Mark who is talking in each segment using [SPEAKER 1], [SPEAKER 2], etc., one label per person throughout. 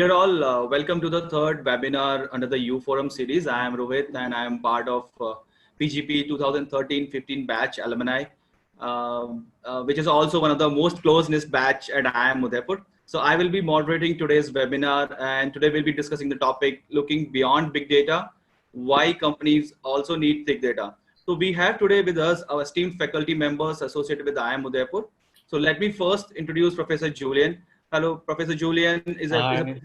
[SPEAKER 1] Dear all, welcome to the third webinar under the UForum series. I am Rohit and I am part of PGP 2013-15 batch alumni, which is also one of the most close-knit batch at IIM Udaipur. So I will be moderating today's webinar, and today we'll be discussing the topic looking beyond big data, why companies also need thick data. So we have today with us our esteemed faculty members associated with IIM Udaipur. So let me first introduce Professor Julian. Hello, Professor Julian
[SPEAKER 2] Hi.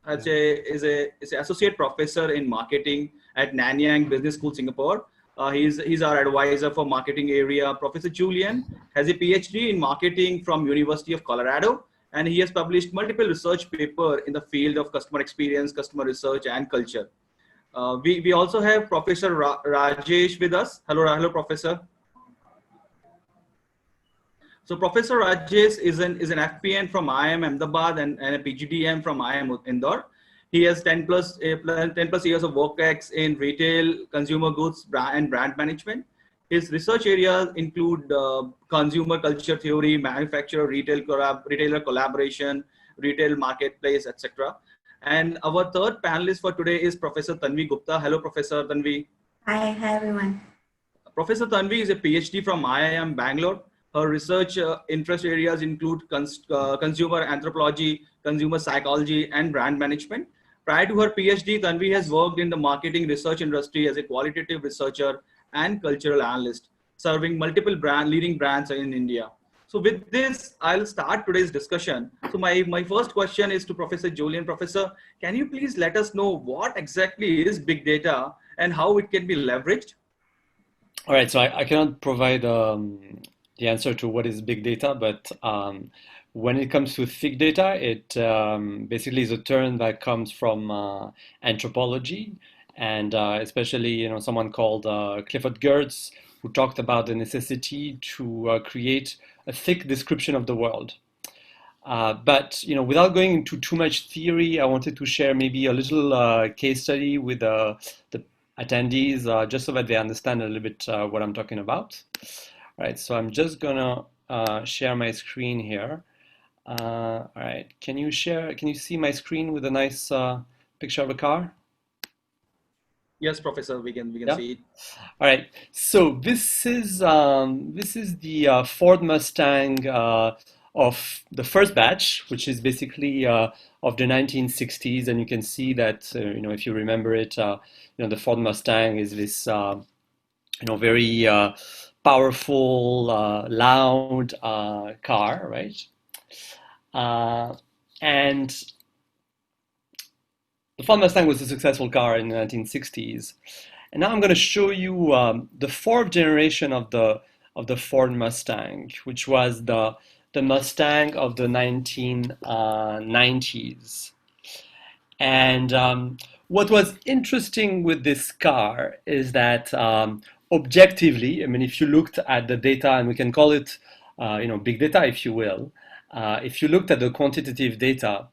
[SPEAKER 1] is a associate professor in marketing at Nanyang Business School, Singapore. He's our advisor for marketing area. Professor Julian has a PhD in marketing from University of Colorado, and he has published multiple research papers in the field of customer experience, customer research, and culture. We also have Professor Rajesh with us. Hello, Professor. So Professor Rajesh is an FPN from IIM Ahmedabad and a PGDM from IIM Indore. He has 10 plus years of work ex in retail, consumer goods, and brand management. His research areas include consumer culture theory, manufacturer, retailer collaboration, retail marketplace, etc. And our third panelist for today is Professor Tanvi Gupta. Hello, Professor Tanvi.
[SPEAKER 3] Hi everyone.
[SPEAKER 1] Professor Tanvi is a PhD from IIM Bangalore. Her research interest areas include consumer anthropology, consumer psychology, and brand management. Prior to her PhD, Tanvi has worked in the marketing research industry as a qualitative researcher and cultural analyst, serving multiple leading brands in India. So with this, I'll start today's discussion. So my first question is to Professor Julian. Professor, can you please let us know what exactly is big data and how it can be leveraged?
[SPEAKER 2] All right, so I cannot provide the answer to what is big data, but when it comes to thick data, it basically is a term that comes from anthropology, and especially someone called Clifford Geertz, who talked about the necessity to create a thick description of the world. But without going into too much theory, I wanted to share maybe a little case study with the attendees, just so that they understand a little bit what I'm talking about. All right, so I'm just gonna share my screen here. All right, can you see my screen with a nice picture of a car?
[SPEAKER 1] Yes, Professor, we can see it.
[SPEAKER 2] All right, so this is the Ford Mustang of the first batch, which is basically of the 1960s, and you can see that if you remember it, the Ford Mustang is this very powerful, loud car, right? And the Ford Mustang was a successful car in the 1960s. And now I'm going to show you the fourth generation of the Ford Mustang, which was the Mustang of the 1990s. And what was interesting with this car is that objectively, I mean, if you looked at the data, and we can call it, big data, if you will, if you looked at the quantitative data,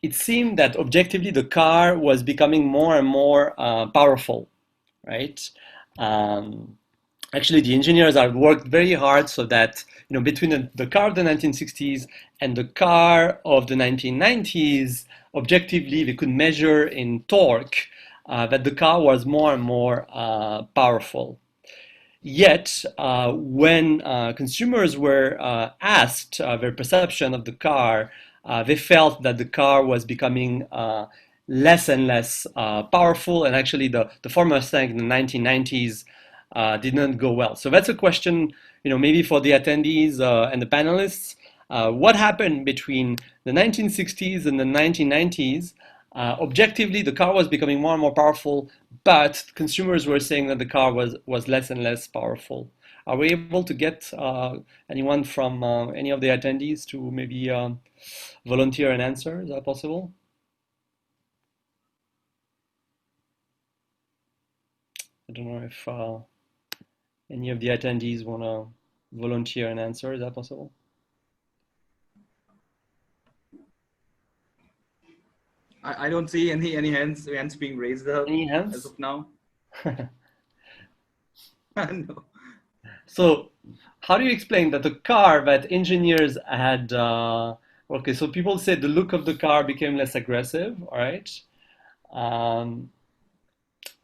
[SPEAKER 2] it seemed that objectively the car was becoming more and more powerful, right? Actually, the engineers have worked very hard so that between the car of the 1960s and the car of the 1990s, objectively they could measure in torque that the car was more and more powerful. Yet, when consumers were asked their perception of the car, they felt that the car was becoming less and less powerful, and actually the Ford Mustang in the 1990s did not go well. So that's a question, maybe for the attendees and the panelists. What happened between the 1960s and the 1990s? Objectively, the car was becoming more and more powerful, but consumers were saying that the car was less and less powerful. Are we able to get anyone from any of the attendees to maybe volunteer an answer? Is that possible? I don't know if any of the attendees want to volunteer an answer. Is that possible?
[SPEAKER 1] I don't see any hands being raised up
[SPEAKER 2] Any hands?
[SPEAKER 1] as of now. No.
[SPEAKER 2] So how do you explain that the car that engineers had Okay, so people said the look of the car became less aggressive, all right? Um,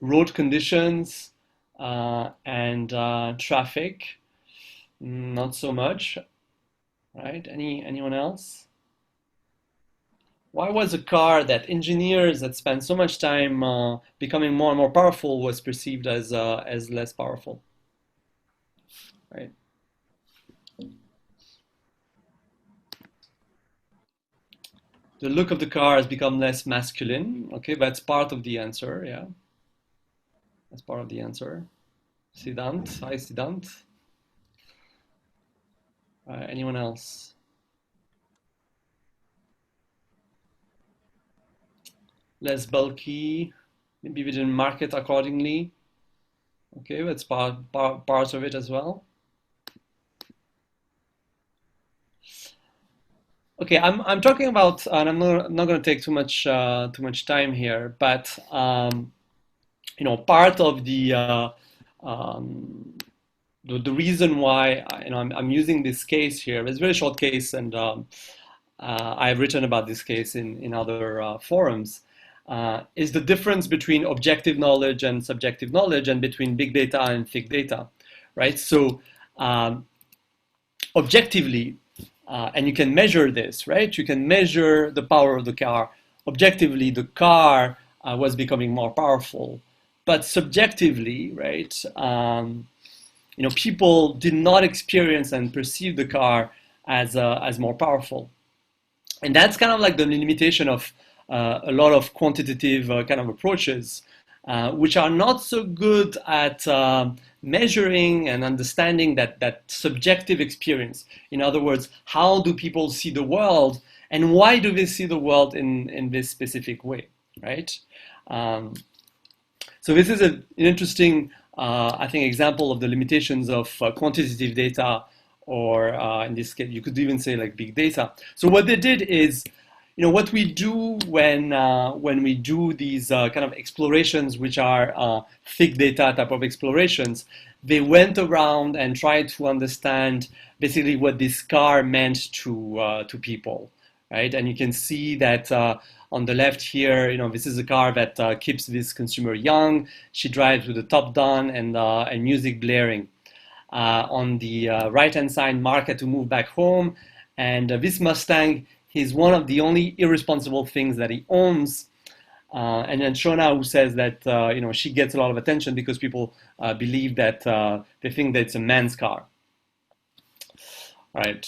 [SPEAKER 2] Road conditions and traffic, not so much, right? Anyone else? Why was a car that engineers that spent so much time becoming more and more powerful was perceived as less powerful, right? The look of the car has become less masculine. Okay, that's part of the answer. Yeah, that's part of the answer. Siddhant, hi Siddhant. Anyone else? Less bulky. Maybe we didn't market accordingly. Okay, that's part of it as well. Okay, I'm talking about, and I'm not going to take too much time here, but you know, part of um, the reason why you know I'm using this case here. It's a very short case, and I've written about this case in other forums. Is the difference between objective knowledge and subjective knowledge, and between big data and thick data, right? So objectively, and you can measure this, right? You can measure the power of the car. Objectively, the car was becoming more powerful, but subjectively, right? You know, people did not experience and perceive the car as more powerful, and that's kind of like the limitation of a lot of quantitative kind of approaches, which are not so good at measuring and understanding that subjective experience. In other words, how do people see the world, and why do they see the world in this specific way, right? Um, so this is an interesting, I think, example of the limitations of quantitative data, or in this case, you could even say like big data. So what they did is, you know, what we do when we do these kind of explorations, which are thick data type of explorations, they went around and tried to understand basically what this car meant to people, right? And you can see that on the left here, you know, this is a car that keeps this consumer young. She drives with the top down and music blaring. On the right-hand side, Mark had to move back home, and this Mustang is one of the only irresponsible things that he owns. And then Shona, who says that you know, she gets a lot of attention because people believe that they think that it's a man's car. All right.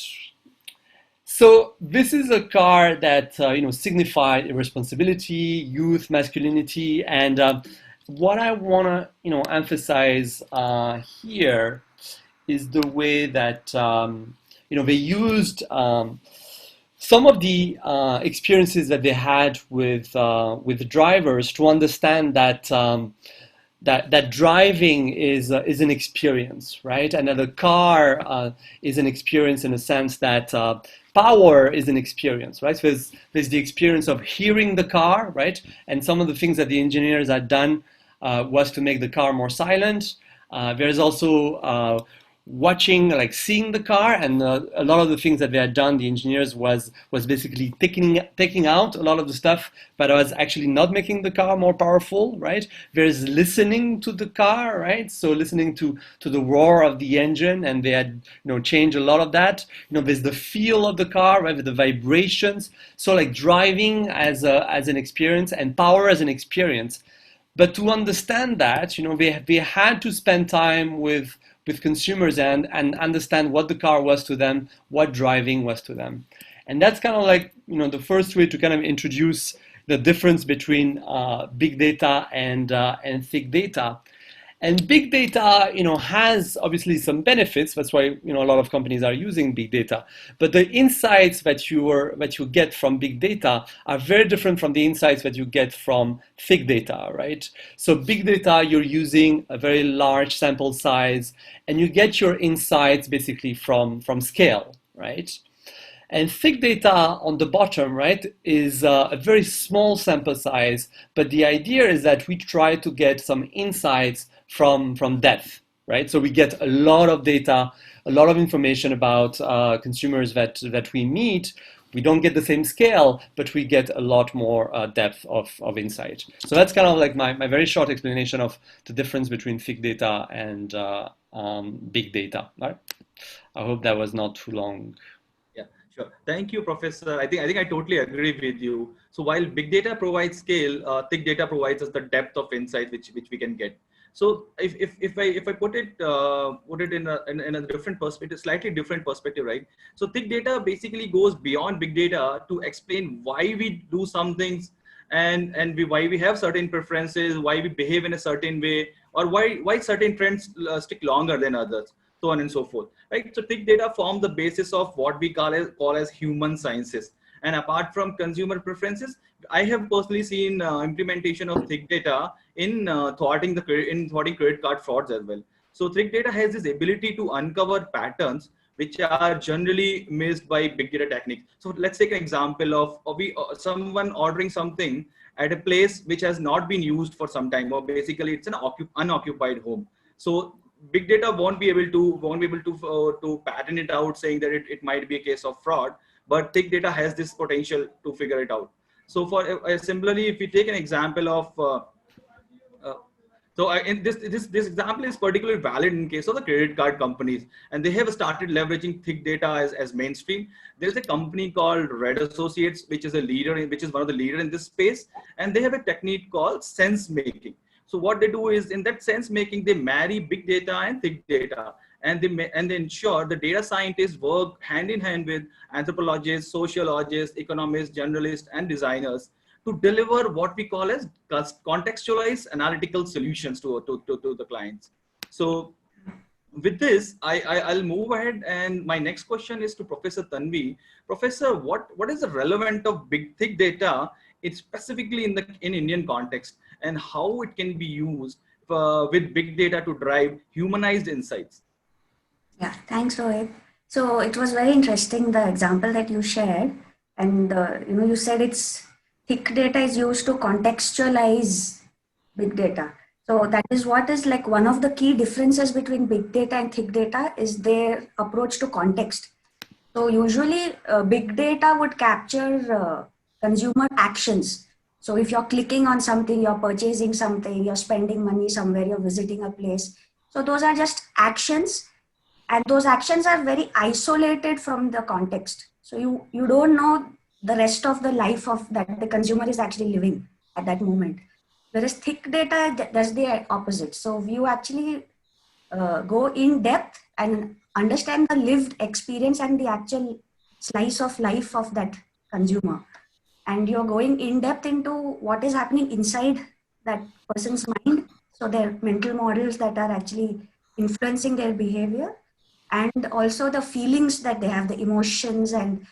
[SPEAKER 2] So this is a car that you know, signified irresponsibility, youth, masculinity, and what I want to, you know, emphasize here is the way that you know, they used some of the experiences that they had with drivers to understand that that driving is an experience, right? And that a car is an experience in a sense that power is an experience, right? So there's the experience of hearing the car, right? And some of the things that the engineers had done was to make the car more silent. There's also watching, like seeing the car, and a lot of the things that they had done, the engineers was basically taking out a lot of the stuff that was actually not making the car more powerful, right? There's listening to the car, right? So listening to the roar of the engine, and they had, you know, changed a lot of that. You know, there's the feel of the car, right? The vibrations. So like driving as an experience, and power as an experience. But to understand that, you know, they had to spend time with consumers and understand what the car was to them, what driving was to them. And that's kind of like, you know, the first way to kind of introduce the difference between big data and thick data. And big data, you know, has obviously some benefits. That's why, you know, a lot of companies are using big data. But the insights that you get from big data are very different from the insights that you get from thick data, right? So big data, you're using a very large sample size, and you get your insights basically from scale, right? And thick data on the bottom, right, is a very small sample size, but the idea is that we try to get some insights from depth, right? So we get a lot of data, a lot of information about consumers that we meet, we don't get the same scale, but we get a lot more depth of insight. So that's kind of like my very short explanation of the difference between thick data and big data. Right? I hope that was not too long.
[SPEAKER 1] Yeah, sure. Thank you, Professor. I think I totally agree with you. So while big data provides scale, thick data provides us the depth of insight which we can get. So if I put it in a different perspective, slightly different perspective, right? So thick data basically goes beyond big data to explain why we do some things, and why we have certain preferences, why we behave in a certain way, or why certain trends stick longer than others, so on and so forth, right? So thick data form the basis of what we call as human sciences. And apart from consumer preferences, I have personally seen implementation of thick data in thwarting credit card frauds as well. So thick data has this ability to uncover patterns which are generally missed by big data techniques. So let's take an example of someone ordering something at a place which has not been used for some time, or basically it's an unoccupied home. So big data won't be able to pattern it out, saying that it might be a case of fraud, but thick data has this potential to figure it out. So for similarly, if we take an example of uh, in this example is particularly valid in case of the credit card companies, and they have started leveraging thick data as mainstream. There is a company called Red Associates, which is one of the leader in this space, and they have a technique called sense making. So what they do is, in that sense making, they marry big data and thick data, and they ensure the data scientists work hand in hand with anthropologists, sociologists, economists, journalists, and designers to deliver what we call as contextualized analytical solutions to the clients. So with this, I'll move ahead, and my next question is to Professor Tanvi. Professor, what is the relevant of big thick data, it's specifically in Indian context, and how it can be used with big data to drive humanized insights?
[SPEAKER 3] Yeah, thanks, Rohit. So it was very interesting, the example that you shared. And, you said it's thick data is used to contextualize big data. So that is what is like one of the key differences between big data and thick data is their approach to context. So usually big data would capture consumer actions. So if you're clicking on something, you're purchasing something, you're spending money somewhere, you're visiting a place. So those are just actions, and those actions are very isolated from the context. So you don't know the rest of the life of that the consumer is actually living at that moment. Whereas thick data does the opposite. So you actually go in depth and understand the lived experience and the actual slice of life of that consumer, and you're going in depth into what is happening inside that person's mind, so their mental models that are actually influencing their behavior, and also the feelings that they have, the emotions, and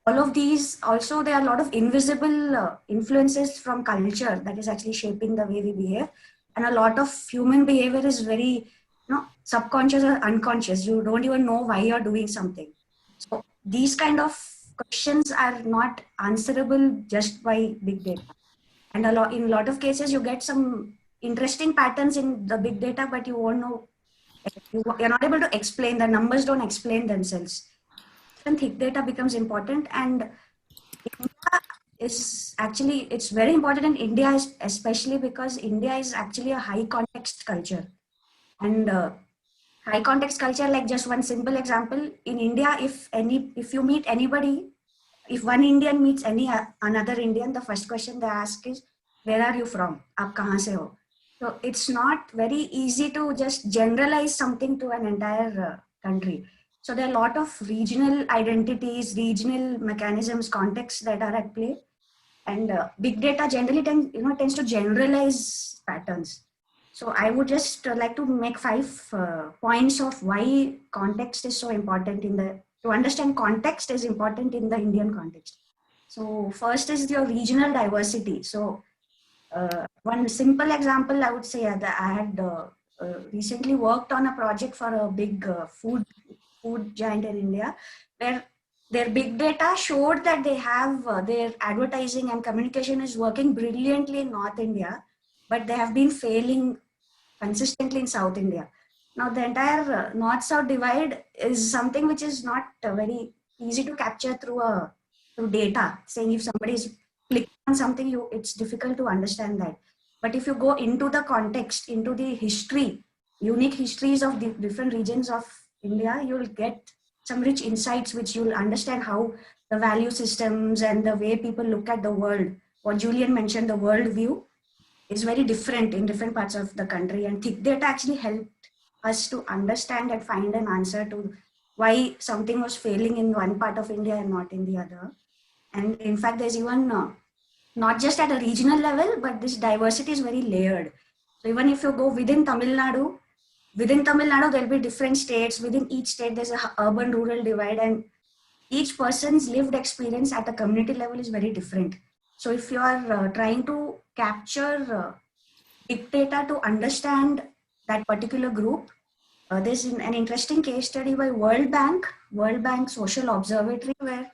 [SPEAKER 3] all of these. Also there are a lot of invisible influences from culture that is actually shaping the way we behave, and a lot of human behavior is very subconscious or unconscious. You don't even know why you're doing something. So these kind of questions are not answerable just by big data. And in a lot of cases, you get some interesting patterns in the big data, but you won't know. You're not able to explain. The numbers don't explain themselves. Then thick data becomes important, and India is actually, it's very important in India, especially because India is actually a high context culture. And high context culture, like just one simple example, in India, if you meet anybody, if one Indian meets another Indian, the first question they ask is, where are you from? Aap kahan se ho? So it's not very easy to just generalize something to an entire country. So there are a lot of regional identities, regional mechanisms, contexts that are at play, and big data generally tends to generalize patterns. So I would just like to make 5 points of why context is so important to understand context is important in the Indian context. So first is your regional diversity. So one simple example I would say that I had recently worked on a project for a big food giant in India, where their big data showed that they have their advertising and communication is working brilliantly in North India, but they have been failing consistently in South India. Now, the entire North-South divide is something which is not very easy to capture through data. Saying if somebody is clicking on something, it's difficult to understand that. But if you go into the context, into the history, unique histories of the different regions of India, you'll get some rich insights which you'll understand how the value systems and the way people look at the world. What Julian mentioned, the world view is very different in different parts of the country, and thick data actually helped us to understand and find an answer to why something was failing in one part of India and not in the other. And in fact, there's even not just at a regional level, but this diversity is very layered. So even if you go within Tamil Nadu, there'll be different states. Within each state, there's a urban-rural divide, and each person's lived experience at a community level is very different. So if you are trying to capture big data to understand that particular group, there's an interesting case study by World Bank Social Observatory, where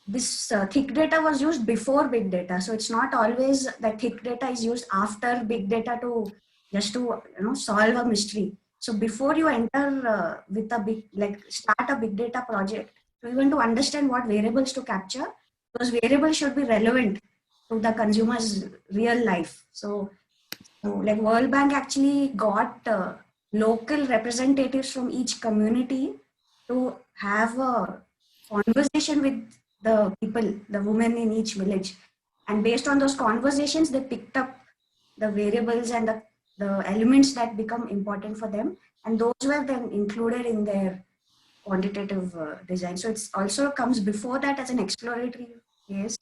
[SPEAKER 3] this thick data was used before big data. So it's not always that thick data is used after big data to just to solve a mystery. So before you enter with a big, like start a big data project, to even to understand what variables to capture, those variables should be relevant to the consumer's real life. So like World Bank actually got local representatives from each community to have a conversation with the people, the women in each village. And based on those conversations, they picked up the variables and the elements that become important for them. And those were then included in their quantitative design. So it's also comes before that as an exploratory case.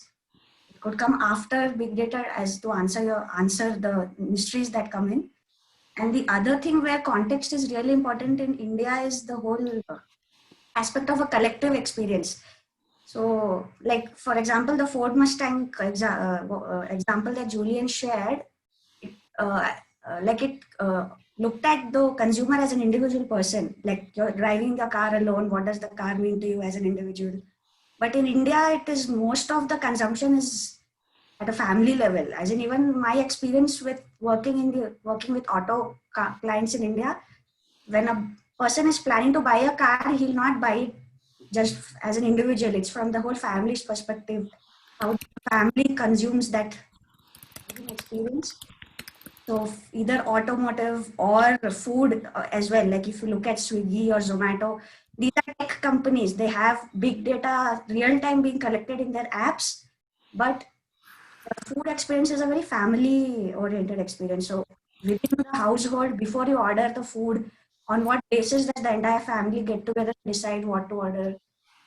[SPEAKER 3] It could come after big data as to answer the mysteries that come in. And the other thing where context is really important in India is the whole aspect of a collective experience. So, like for example, the Ford Mustang example that Julian shared, it, looked at the consumer as an individual person. Like you're driving the car alone, what does the car mean to you as an individual? But in India, it is most of the consumption is at a family level. As in, even my experience with working with clients in India, when a person is planning to buy a car, he'll not buy it just as an individual. It's from the whole family's perspective, how the family consumes that experience. So either automotive or food as well. Like if you look at Swiggy or Zomato, these are tech companies. They have big data real time being collected in their apps, but the food experience is a very family oriented experience. So within the household, before you order the food, on what basis does the entire family get together to decide what to order?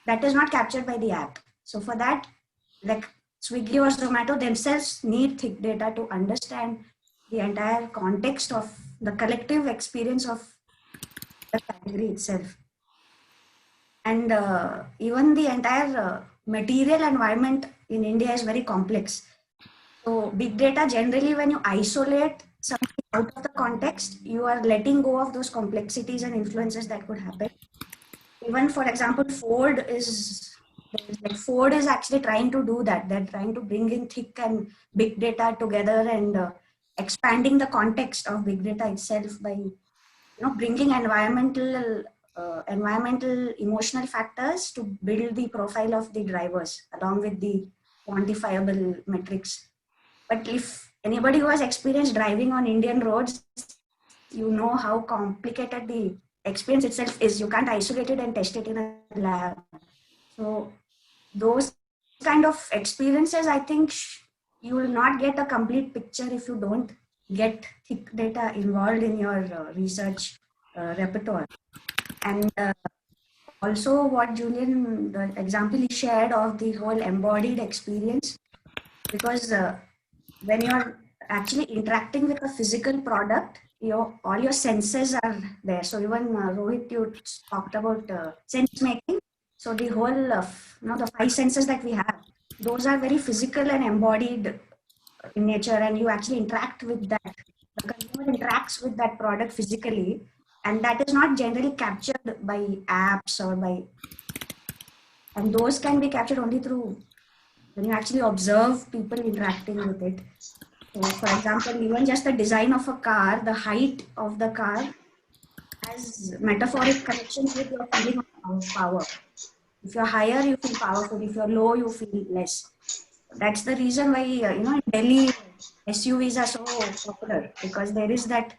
[SPEAKER 3] That is not captured by the app. So for that, like Swiggy or Zomato themselves need thick data to understand the entire context of the collective experience of the category itself. And even the entire material environment in India is very complex. So big data, generally when you isolate something out of the context, you are letting go of those complexities and influences that could happen. Even for example, Ford is actually trying to do that. They're trying to bring in thick and big data together and expanding the context of big data itself by bringing environmental emotional factors to build the profile of the drivers along with the quantifiable metrics. But if anybody who has experienced driving on Indian roads, you know how complicated the experience itself is. You can't isolate it and test it in a lab. So those kind of experiences, I think you will not get a complete picture if you don't get thick data involved in your research repertoire. And also what Julian, the example he shared of the whole embodied experience, because when you're actually interacting with a physical product, all your senses are there. So even Rohit, you talked about sense making. So the whole of the five senses that we have, those are very physical and embodied in nature, and you actually interact with that. The consumer interacts with that product physically, and that is not generally captured by apps or by, and those can be captured only through when you actually observe people interacting with it. So for example, even just the design of a car, the height of the car has metaphoric connections with your feeling of power. If you're higher, you feel powerful. If you're low, you feel less. That's the reason why, in Delhi, SUVs are so popular, because there is that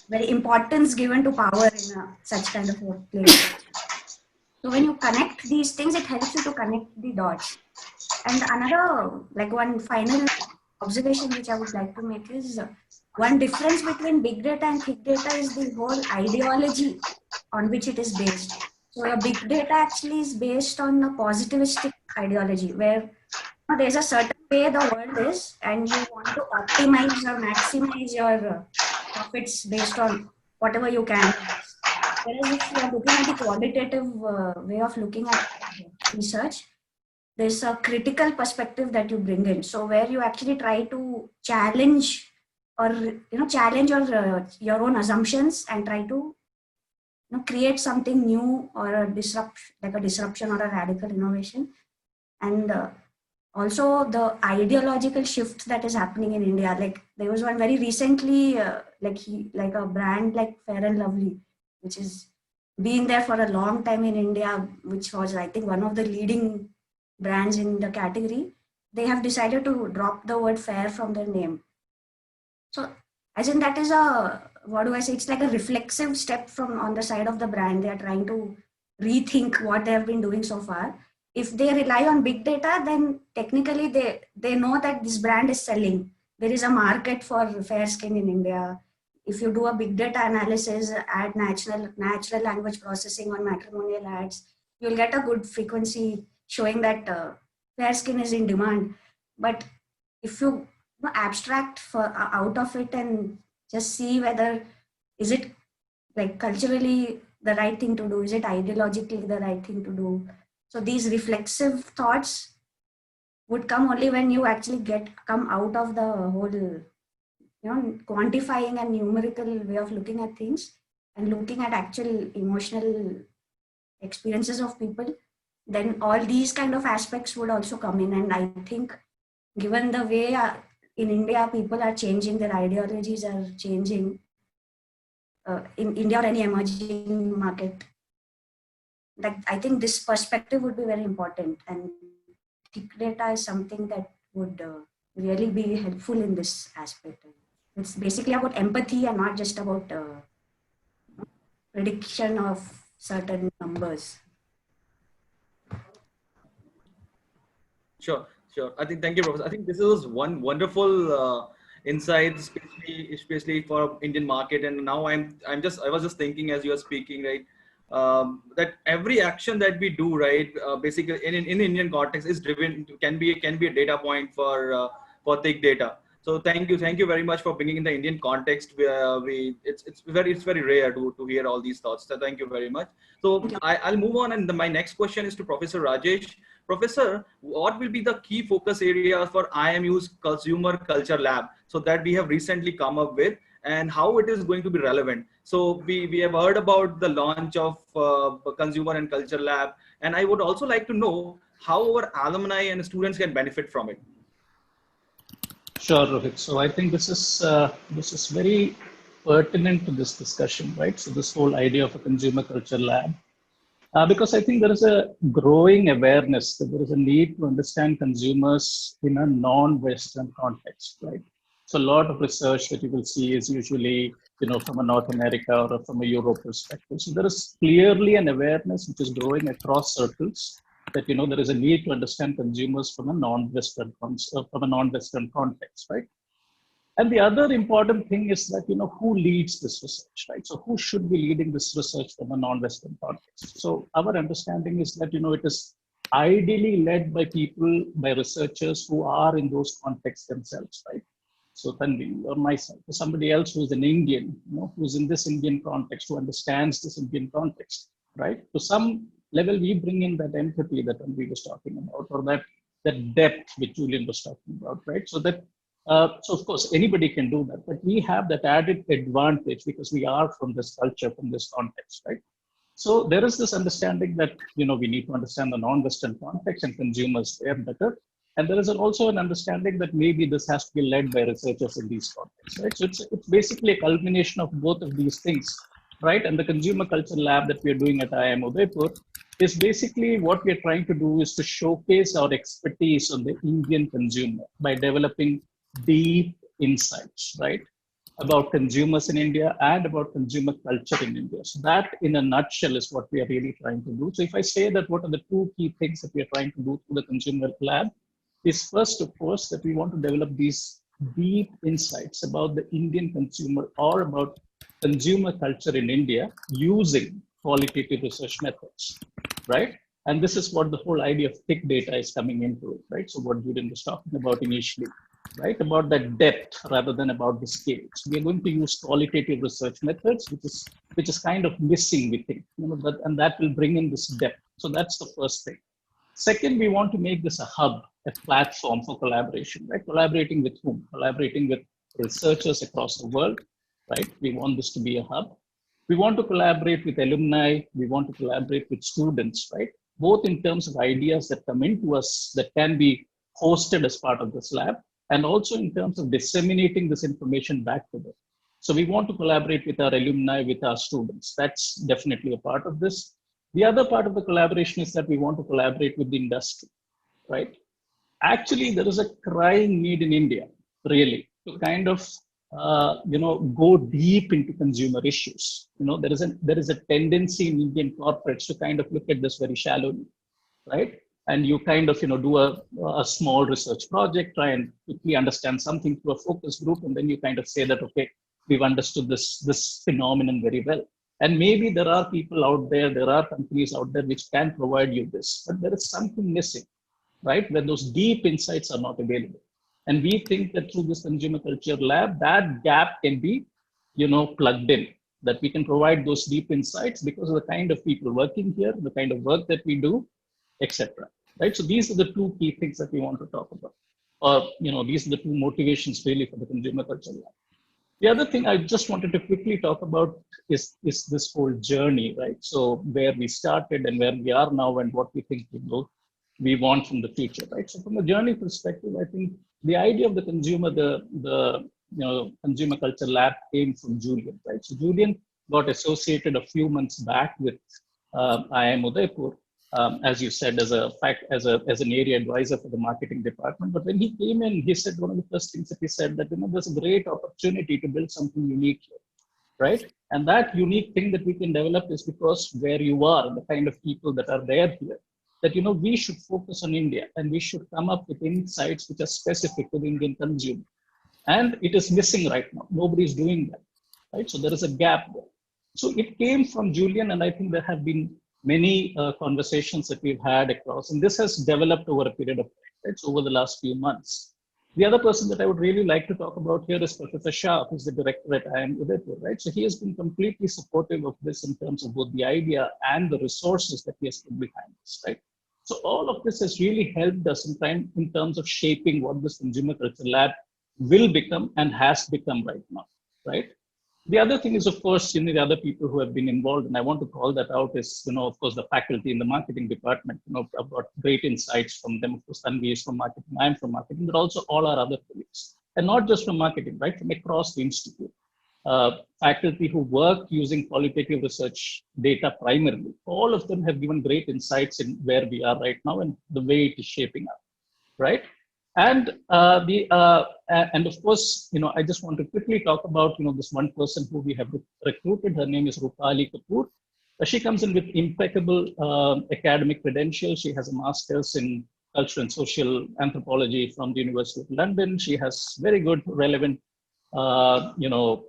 [SPEAKER 3] very importance given to power in such kind of a place. So when you connect these things, it helps you to connect the dots. And another, like one final observation which I would like to make is one difference between big data and thick data is the whole ideology on which it is based. So your big data actually is based on a positivistic ideology where there's a certain way the world is, and you want to optimize or maximize your profits based on whatever you can. Whereas if you are looking at the qualitative way of looking at research, there's a critical perspective that you bring in. So where you actually try to challenge or challenge your own assumptions and try to create something new or a disruption or a radical innovation. And also the ideological shift that is happening in India. Like there was one very recently, like a brand like Fair and Lovely, which is been there for a long time in India, which was I think one of the leading brands in the category. They have decided to drop the word fair from their name. So as in that is a, what do I say? It's like a reflexive step from on the side of the brand. They are trying to rethink what they have been doing so far. If they rely on big data, then technically they know that this brand is selling. There is a market for fair skin in India. If you do a big data analysis, add natural language processing on matrimonial ads, you'll get a good frequency showing that fair skin is in demand. But if you abstract for out of it and just see whether is it like culturally the right thing to do, is it ideologically the right thing to do. So these reflexive thoughts would come only when you actually come out of the whole quantifying and numerical way of looking at things and looking at actual emotional experiences of people. Then all these kind of aspects would also come in. And I think given the way in India people are changing, their ideologies are changing, in India or any emerging market, like I think this perspective would be very important, and thick data is something that would really be helpful in this aspect. It's basically about empathy and not just about prediction of certain numbers.
[SPEAKER 1] Sure, sure. I think thank you, Professor. I think this is one wonderful insight, especially for Indian market. And now I was just thinking as you are speaking, right, that every action that we do, right, basically in Indian context is driven can be a data point for thick data. So thank you very much for bringing in the Indian context. It's very rare to hear all these thoughts. So thank you very much. So I'll move on, and my next question is to Professor Rajesh. Professor, what will be the key focus areas for IMU's Consumer Culture Lab, so that we have recently come up with, and how it is going to be relevant? So we have heard about the launch of Consumer and Culture Lab, and I would also like to know how our alumni and students can benefit from it.
[SPEAKER 4] Sure, Rohit. So I think this is very pertinent to this discussion, right? So this whole idea of a consumer culture lab, because I think there is a growing awareness that there is a need to understand consumers in a non-Western context, right? So a lot of research that you will see is usually, from a North America or from a Europe perspective. So there is clearly an awareness which is growing across circles that, there is a need to understand consumers from a non-Western context, right? And the other important thing is that, who leads this research, right? So who should be leading this research from a non-Western context? So our understanding is that, it is ideally led by people, by researchers who are in those contexts themselves, right? So Tanvi or myself, or somebody else who's an Indian, who's in this Indian context, who understands this Indian context, right? To some level, we bring in that empathy that Tanvi was talking about, or that depth which Julian was talking about, right? So that so of course, anybody can do that, but we have that added advantage because we are from this culture, from this context, right? So there is this understanding that, we need to understand the non-Western context and consumers there better. And there is also an understanding that maybe this has to be led by researchers in these contexts, right? So it's basically a culmination of both of these things, right? And the consumer culture lab that we are doing at IIM Udaipur is basically what we're trying to do is to showcase our expertise on the Indian consumer by developing deep insights, right? About consumers in India and about consumer culture in India. So that in a nutshell is what we are really trying to do. So if I say that what are the two key things that we are trying to do through the consumer lab is first, of course, that we want to develop these deep insights about the Indian consumer or about consumer culture in India using qualitative research methods, right? And this is what the whole idea of thick data is coming into, right? So what Julian was talking about initially, right? About that depth rather than about the scale. So we are going to use qualitative research methods, which is kind of missing, we think, and that will bring in this depth. So that's the first thing. Second, we want to make this a hub, a platform for collaboration, right? Collaborating with whom? Collaborating with researchers across the world, right? We want this to be a hub. We want to collaborate with alumni. We want to collaborate with students, right? Both in terms of ideas that come into us that can be hosted as part of this lab, and also in terms of disseminating this information back to them. So we want to collaborate with our alumni, with our students. That's definitely a part of this. The other part of the collaboration is that we want to collaborate with the industry, right? Actually, there is a crying need in India, really, to kind of go deep into consumer issues. There is a tendency in Indian corporates to kind of look at this very shallowly, right? And you kind of do a small research project, try and quickly understand something through a focus group, and then you kind of say that, okay, we've understood this phenomenon very well. And maybe there are people out there, there are companies out there which can provide you this, but there is something missing, right? Where those deep insights are not available. And we think that through this consumer culture lab, that gap can be, plugged in, that we can provide those deep insights because of the kind of people working here, the kind of work that we do, etc. Right? So these are the two key things that we want to talk about. Or, these are the two motivations really for the consumer culture lab. The other thing I just wanted to quickly talk about is this whole journey, right? So where we started and where we are now and what we think we want from the future, right? So from a journey perspective, I think the idea of the consumer, the consumer culture lab came from Julian, right? So Julian got associated a few months back with IIM Udaipur, as you said, as an area advisor for the marketing department. But when he came in, he said one of the first things that he said that there's a great opportunity to build something unique here, right? And that unique thing that we can develop is because where you are, the kind of people that are there here, that we should focus on India and we should come up with insights which are specific to the Indian consumer. And it is missing right now. Nobody is doing that, right? So there is a gap there. So it came from Julian, and I think there have been many conversations that we've had across, and this has developed over a period of time, right? So over the last few months. The other person that I would really like to talk about here is Professor Shah, who's the director at IIM Udaipur, right? So he has been completely supportive of this in terms of both the idea and the resources that he has put behind this, right? So all of this has really helped us in terms of shaping what this consumer culture lab will become and has become right now, right? The other thing is, of course, the other people who have been involved, and I want to call that out is, of course, the faculty in the marketing department. I've got great insights from them. Of course, Tanvi is from marketing, I'm from marketing, but also all our other colleagues. And not just from marketing, right? From across the institute. Faculty who work using qualitative research data primarily, all of them have given great insights in where we are right now and the way it is shaping up, right? And and of course, I just want to quickly talk about this one person who we have recruited. Her name is Rupali Kapoor. She comes in with impeccable academic credentials. She has a master's in cultural and social anthropology from the University of London. She has very good, relevant,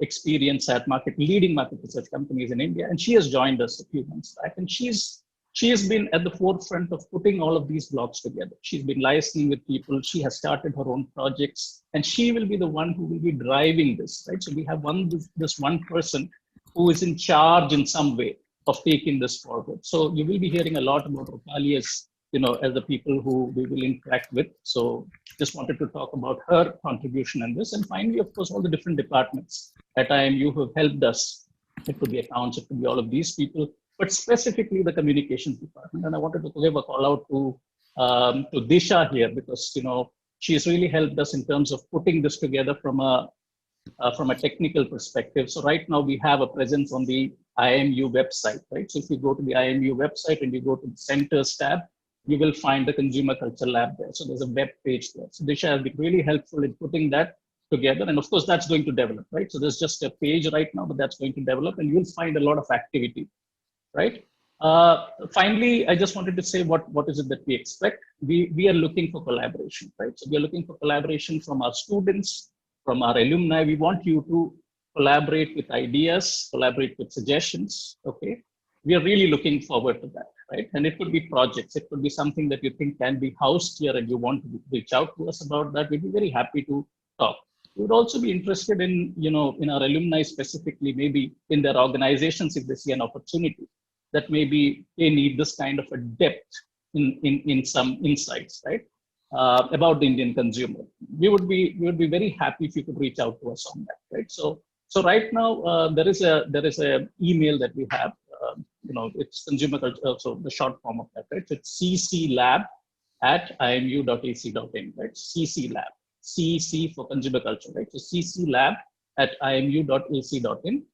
[SPEAKER 4] experience at leading market research companies in India, and she has joined us a few months back. And she has been at the forefront of putting all of these blocks together. She's been liaising with people. She has started her own projects, and she will be the one who will be driving this, right? So we have this one person who is in charge in some way of taking this forward. So you will be hearing a lot about Rupali as the people who we will interact with. So just wanted to talk about her contribution in this. And finally, of course, all the different departments at IMU who have helped us. It could be accounts, it could be all of these people, but specifically the communications department. And I wanted to give a call out to Disha here because, she has really helped us in terms of putting this together from a from a technical perspective. So right now we have a presence on the IMU website, right? So if you go to the IMU website and you go to the Centers tab, you will find the Consumer Culture Lab there. So there's a web page there. So Disha has been really helpful in putting that together. And of course, that's going to develop, right? So there's just a page right now, but that's going to develop and you'll find a lot of activity, right? Finally, I just wanted to say what is it that we expect? We are looking for collaboration, right? So we are looking for collaboration from our students, from our alumni. We want you to collaborate with ideas, collaborate with suggestions, okay? We are really looking forward to that, right? And it could be projects. It could be something that you think can be housed here and you want to reach out to us about that. We'd be very happy to talk. We would also be interested in, in our alumni specifically, maybe in their organizations, if they see an opportunity that maybe they need this kind of a depth in some insights, right? About the Indian consumer. We would be very happy if you could reach out to us on that, right? So right now there is a email that we have. It's consumer culture. So the short form of that, right? So it's cclab@imu.ac.in, right? CC Lab, CC for consumer culture, right? So cclab@imu.ac.in.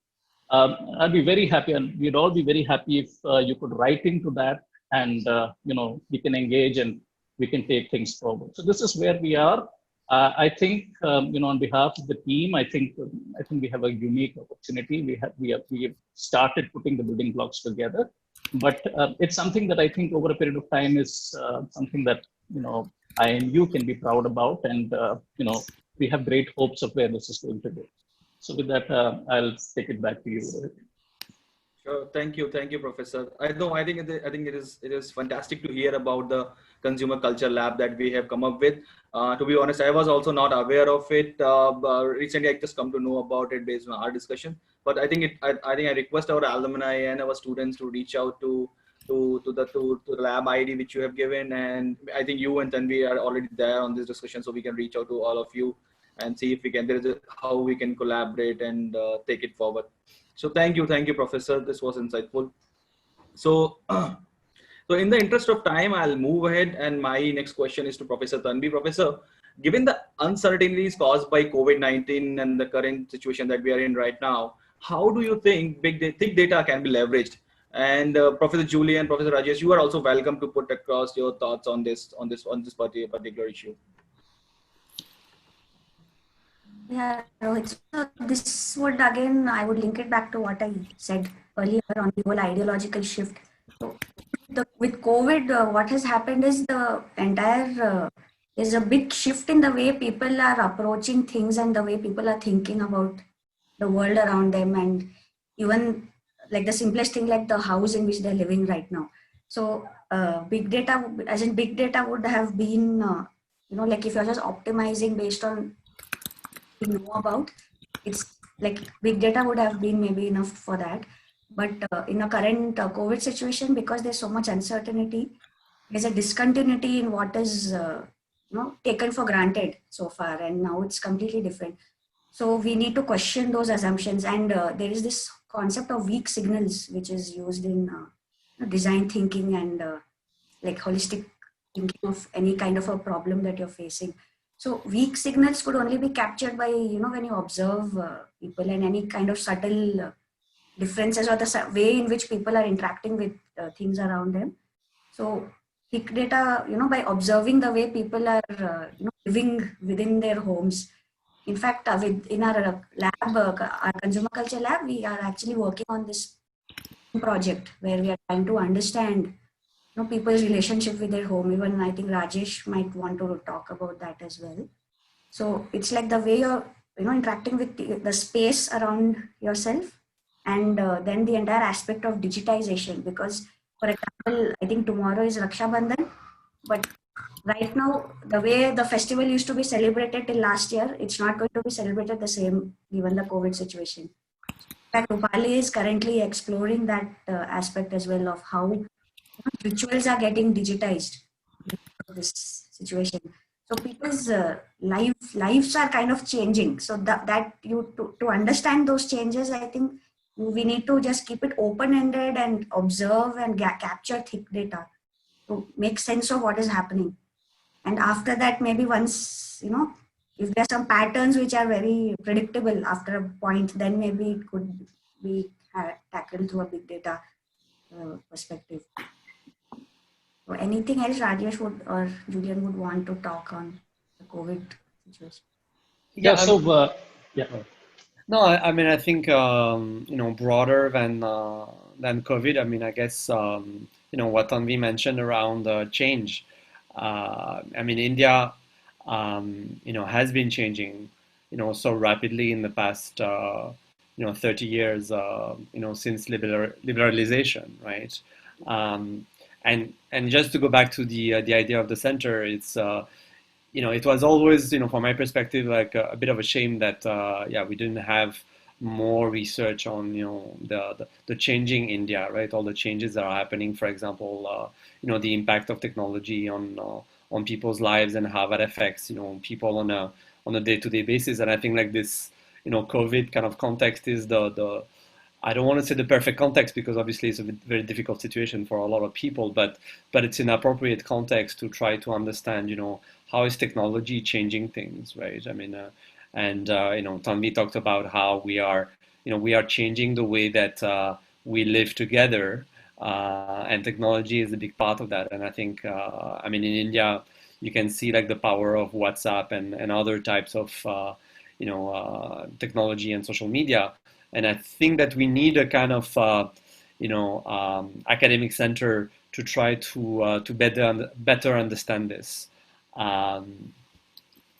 [SPEAKER 4] I'd be very happy, and we'd all be very happy if you could write into that, and we can engage and we can take things forward. So this is where we are. I think on behalf of the team, I think we have a unique opportunity. We have started putting the building blocks together, but it's something that I think over a period of time is something that IMU can be proud about, and we have great hopes of where this is going to go. So with that, I'll take it back to you, Rohit.
[SPEAKER 1] Sure. Thank you, Professor. I think it is fantastic to hear about the consumer culture lab that we have come up with. To be honest, I was also not aware of it. Recently, I just come to know about it based on our discussion. But I think I request our alumni and our students to reach out to the lab ID which you have given, and I think you and Tanvi are already there on this discussion, so we can reach out to all of you and see if we can how we can collaborate and take it forward. So thank you, Professor. This was insightful. So, so in the interest of time, I'll move ahead, and my next question is to Professor Tanvi. Professor, given the uncertainties caused by COVID-19 and the current situation that we are in right now, how do you think big data can be leveraged? And Professor Julie and Professor Rajesh, you are also welcome to put across your thoughts on this particular issue.
[SPEAKER 3] Yeah, Rohit. So this would again, I would link it back to what I said earlier on the whole ideological shift. So with COVID, what has happened is the entire, there's a big shift in the way people are approaching things and the way people are thinking about the world around them, and even like the simplest thing like the house in which they're living right now. So big data, as in big data would have been, like if you're just optimizing based on we know about, it's like big data would have been maybe enough for that. But in a current COVID situation, because there's so much uncertainty, there's a discontinuity in what is taken for granted so far, and now it's completely different. So we need to question those assumptions, and there is this concept of weak signals, which is used in design thinking and like holistic thinking of any kind of a problem that you're facing. So weak signals could only be captured by, when you observe people and any kind of subtle differences or the way in which people are interacting with things around them. So thick data, by observing the way people are, living within their homes. In fact, in our lab, our consumer culture lab, we are actually working on this project where we are trying to understand people's relationship with their home. Even I think Rajesh might want to talk about that as well. So it's like the way you're interacting with the space around yourself, and then the entire aspect of digitization. Because for example, I think tomorrow is Raksha Bandhan, but right now the way the festival used to be celebrated till last year, it's not going to be celebrated the same given the COVID situation. In fact, Rupali is currently exploring that aspect as well of how rituals are getting digitized because of this situation. So people's lives are kind of changing. So that you to understand those changes, I think we need to just keep it open-ended and observe and capture thick data to make sense of what is happening. And after that, maybe once if there are some patterns which are very predictable after a point, then maybe it could be tackled through a big data perspective. So anything else Rajesh would or Julian would want to talk on the COVID situation?
[SPEAKER 4] Yeah,
[SPEAKER 2] Yeah,
[SPEAKER 4] so, yeah.
[SPEAKER 2] no, I mean, I think broader than COVID. I mean, I guess what Tanvi mentioned around change. I mean, India, has been changing, so rapidly in the past, 30 years, since liberalization, right? Um, and just to go back to the idea of the center, it's it was always, from my perspective, like a bit of a shame that, yeah, we didn't have more research on, the changing India, right? All the changes that are happening, for example, the impact of technology on people's lives and how that affects, people on a day-to-day basis. And I think like this, COVID kind of context is the I don't want to say the perfect context because obviously it's a very difficult situation for a lot of people, but it's an appropriate context to try to understand, how is technology changing things, right? I mean, Tanvi talked about how we are changing the way that we live together, and technology is a big part of that. And I think, I mean, in India, you can see like the power of WhatsApp and other types of, technology and social media. And I think that we need a kind of, academic center to try to better understand this. Um,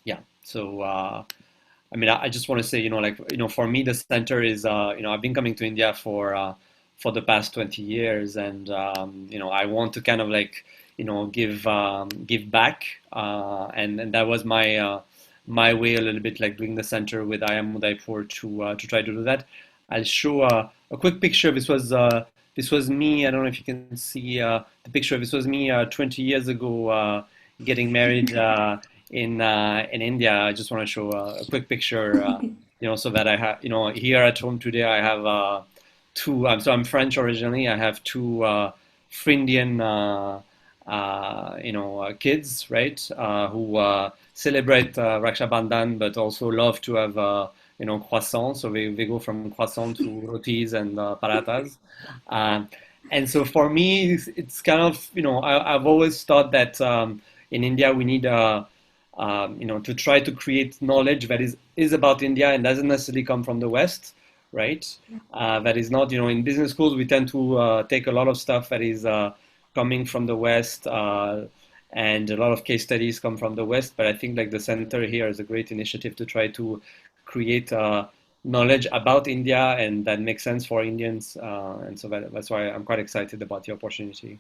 [SPEAKER 2] yeah. So, I mean, I just want to say, for me, the center is, I've been coming to India for the past 20 years, and I want to kind of like, give back, and that was my way a little bit, like doing the center with I Am Udaipur to try to do that. I'll show a quick picture. This was me. I don't know if you can see the picture. This was me 20 years ago, getting married in India. I just want to show a quick picture, so that I have, here at home today, I have two. So I'm French originally. I have two Indian, kids, right, who celebrate Raksha Bandhan, but also love to have, croissant. So they go from croissant to rotis and parathas. Um, and so for me, it's kind of, I've always thought that in India we need, to try to create knowledge that is about India and doesn't necessarily come from the West, right? That is not, in business schools we tend to take a lot of stuff that is coming from the West, and a lot of case studies come from the West. But I think like the center here is a great initiative to try to create knowledge about India and that makes sense for Indians. And so that's why I'm quite excited about the opportunity.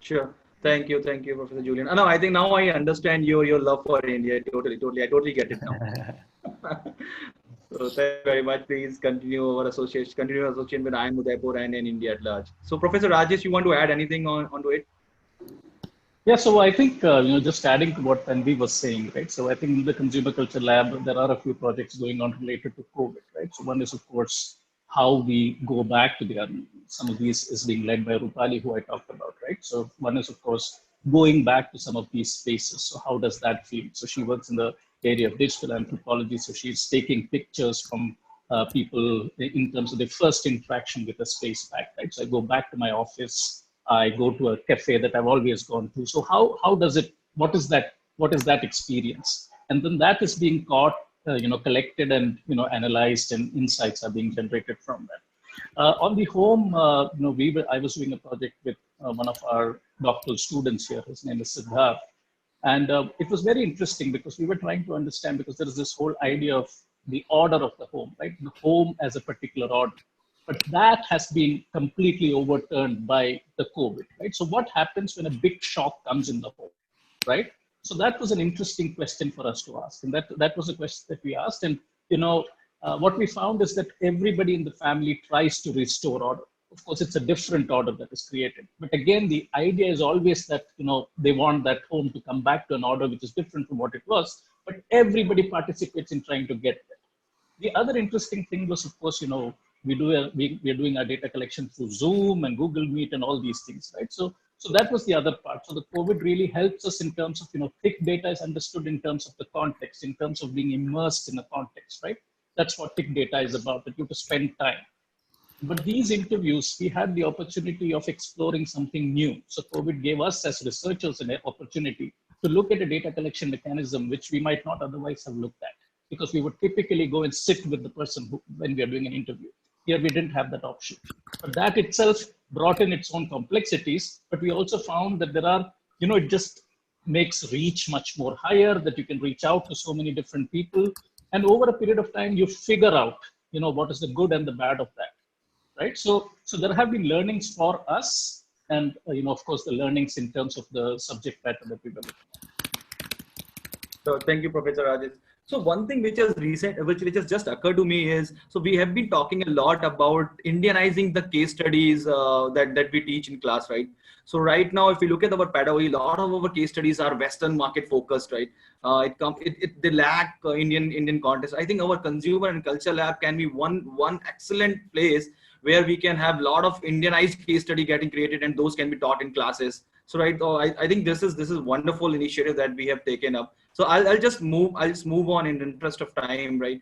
[SPEAKER 1] Sure. Thank you, Professor Julian. No, I think now I understand your love for India. Totally. I totally get it now. So thank you very much. Please continue our association with I Am Udaipur and in India at large. So Professor Rajesh, you want to add anything onto it?
[SPEAKER 4] Yeah, so I think, just adding to what Tanvi was saying, right? So I think in the Consumer Culture Lab, there are a few projects going on related to COVID, right? So one is, of course, how we go back to some of these is being led by Rupali, who I talked about, right? So one is, of course, going back to some of these spaces. So how does that feel? So she works in the area of digital anthropology. So she's taking pictures from people in terms of their first interaction with a space back, right? So I go back to my office, I go to a cafe that I've always gone to. So how does it? What is that experience? And then that is being caught, collected and analyzed, and insights are being generated from that. On the home, I was doing a project with one of our doctoral students here. His name is Siddharth, and it was very interesting because we were trying to understand, because there is this whole idea of the order of the home, right? The home as a particular order. But that has been completely overturned by the COVID, right? So what happens when a big shock comes in the home, right? So that was an interesting question for us to ask. And that was a question that we asked. And, what we found is that everybody in the family tries to restore order. Of course, it's a different order that is created. But again, the idea is always that, they want that home to come back to an order which is different from what it was. But everybody participates in trying to get there. The other interesting thing was, of course, we are doing our data collection through Zoom and Google Meet and all these things, right? So So that was the other part. So the COVID really helps us in terms of, thick data is understood in terms of the context, in terms of being immersed in a context, right? That's what thick data is about, that you have to spend time. But these interviews, we had the opportunity of exploring something new. So COVID gave us as researchers an opportunity to look at a data collection mechanism, which we might not otherwise have looked at, because we would typically go and sit with the person when we are doing an interview. Here, we didn't have that option. But that itself brought in its own complexities. But we also found that there are, it just makes reach much more higher, that you can reach out to so many different people. And over a period of time, you figure out, what is the good and the bad of that, right? So there have been learnings for us, and of course, the learnings in terms of the subject matter that we were looking at.
[SPEAKER 1] So thank you, Professor Rajesh. So one thing which which has just occurred to me is, so we have been talking a lot about Indianizing the case studies that we teach in class, right? So right now, if you look at our pedagogy, a lot of our case studies are Western market focused, right? They lack Indian context. I think our consumer and culture lab can be one excellent place where we can have a lot of Indianized case study getting created, and those can be taught in classes. So right, I think this is wonderful initiative that we have taken up. So I'll just move on in the interest of time, right?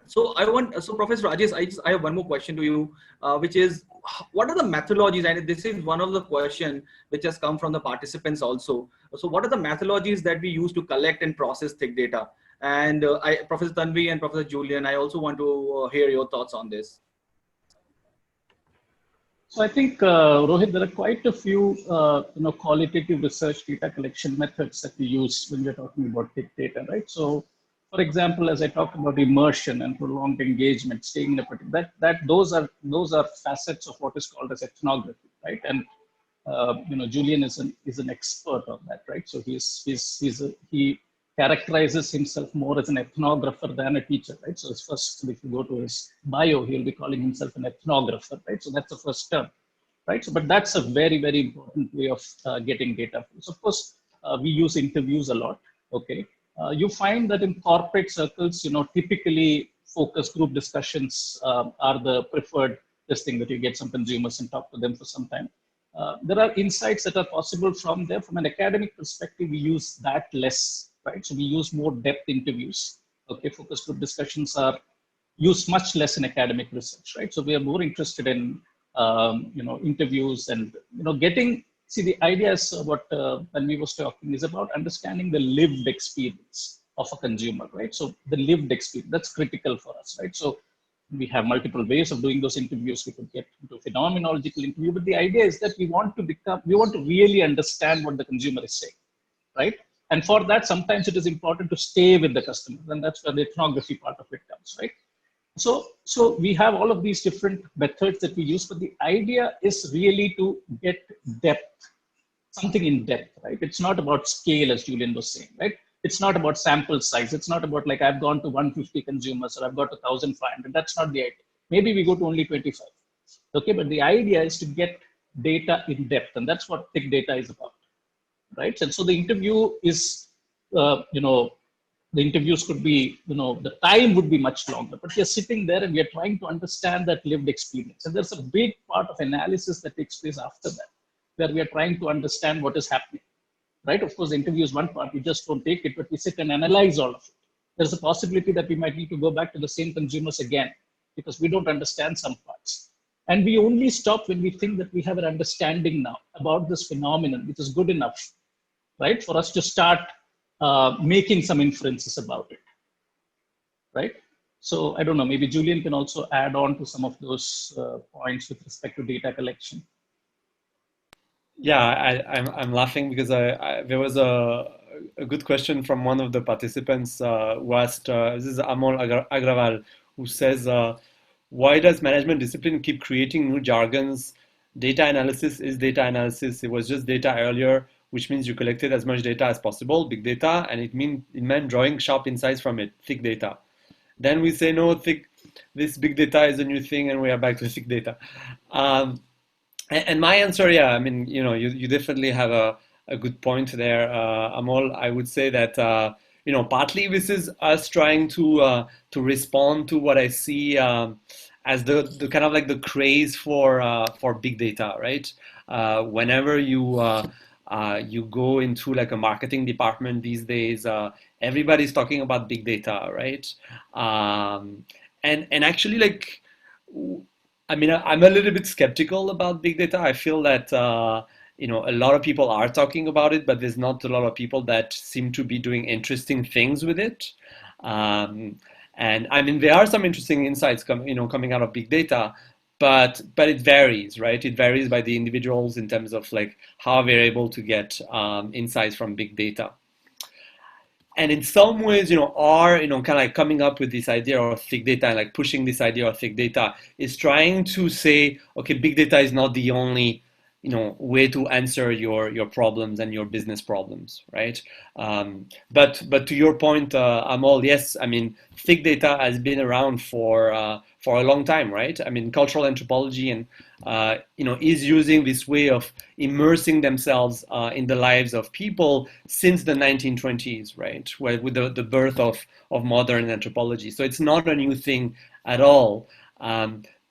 [SPEAKER 1] So Professor Rajesh, I have one more question to you, which is, what are the methodologies? And this is one of the questions which has come from the participants also. So what are the methodologies that we use to collect and process thick data? And Professor Tanvi and Professor Julian, I also want to hear your thoughts on this.
[SPEAKER 4] So I think, Rohit, there are quite a few, qualitative research data collection methods that we use when we're talking about big data, right? So, for example, as I talked about immersion and prolonged engagement, staying in a particular, those are facets of what is called as ethnography, right? And Julian is an expert on that, right? So he characterizes himself more as an ethnographer than a teacher, right? So if you go to his bio, he'll be calling himself an ethnographer, right? So that's the first term, right? So, but that's a very, very important way of getting data. So of course, we use interviews a lot, okay? You find that in corporate circles, typically focus group discussions are the preferred thing, that you get some consumers and talk to them for some time. There are insights that are possible from there. From an academic perspective, we use that less, right? So we use more depth interviews. Okay, focus group discussions are used much less in academic research, right? So we are more interested in, interviews and, getting, see, the idea is what Tanvi was talking is about understanding the lived experience of a consumer, right? So the lived experience, that's critical for us, right? So we have multiple ways of doing those interviews. We could get into phenomenological interview, but the idea is that we want to really understand what the consumer is saying, right? And for that, sometimes it is important to stay with the customer, and that's where the ethnography part of it comes, right? So we have all of these different methods that we use, but the idea is really to get depth, something in depth, right? It's not about scale, as Julian was saying, right? It's not about sample size. It's not about like I've gone to 150 consumers or I've got 1,500. That's not the idea. Maybe we go to only 25. Okay, but the idea is to get data in depth, and that's what thick data is about, right? And so the interview is, the interviews could be, the time would be much longer, but we are sitting there and we are trying to understand that lived experience. And there's a big part of analysis that takes place after that, where we are trying to understand what is happening, right? Of course, the interview is one part, we just don't take it, but we sit and analyze all of it. There's a possibility that we might need to go back to the same consumers again, because we don't understand some parts. And we only stop when we think that we have an understanding now about this phenomenon, which is good enough, right, for us to start making some inferences about it, right? So I don't know, maybe Julian can also add on to some of those points with respect to data collection.
[SPEAKER 2] Yeah, I'm laughing because there was a good question from one of the participants who asked, this is Amol Agrawal, who says, why does management discipline keep creating new jargons? Data analysis is data analysis. It was just data earlier, which means you collected as much data as possible, big data, and it meant drawing sharp insights from it, thick data. Then we say, no, this big data is a new thing, and we are back to thick data. And my answer, yeah, I mean, you definitely have a good point there, Amol. I would say that, partly this is us trying to respond to what I see as the kind of like the craze for big data, right? Whenever you go into like a marketing department these days, everybody's talking about big data, right? And actually, like, I mean, I'm a little bit skeptical about big data. I feel that a lot of people are talking about it, but there's not a lot of people that seem to be doing interesting things with it. Um, and I mean, there are some interesting insights coming out of big data, but it varies, right? It varies by the individuals in terms of like how they're able to get insights from big data. And in some ways, are kind of like coming up with this idea of thick data and like pushing this idea of thick data is trying to say, okay, big data is not the only way to answer your problems and your business problems, right? But to your point, Amol, yes, I mean, thick data has been around for a long time, right? I mean, cultural anthropology and is using this way of immersing themselves in the lives of people since the 1920s, right? With the birth of modern anthropology. So it's not a new thing at all.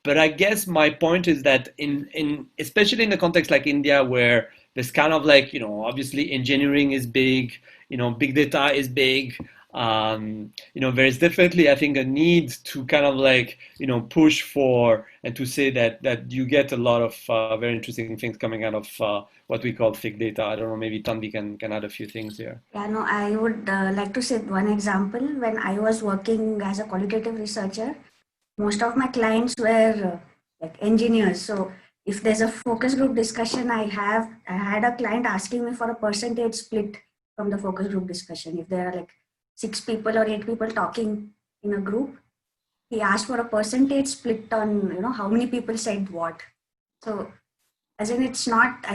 [SPEAKER 2] But I guess my point is that in especially in a context like India, where there's kind of like, obviously engineering is big, big data is big. There's definitely, I think, a need to kind of like, push for and to say that you get a lot of very interesting things coming out of what we call thick data. I don't know, maybe Tanvi can add a few things here.
[SPEAKER 3] Yeah, no, I would like to set one example. When I was working as a qualitative researcher, most of my clients were like engineers. So if there's a focus group discussion, I had a client asking me for a percentage split from the focus group discussion. If there are like 6 people or 8 people talking in a group, he asked for a percentage split on how many people said what. So as in it's not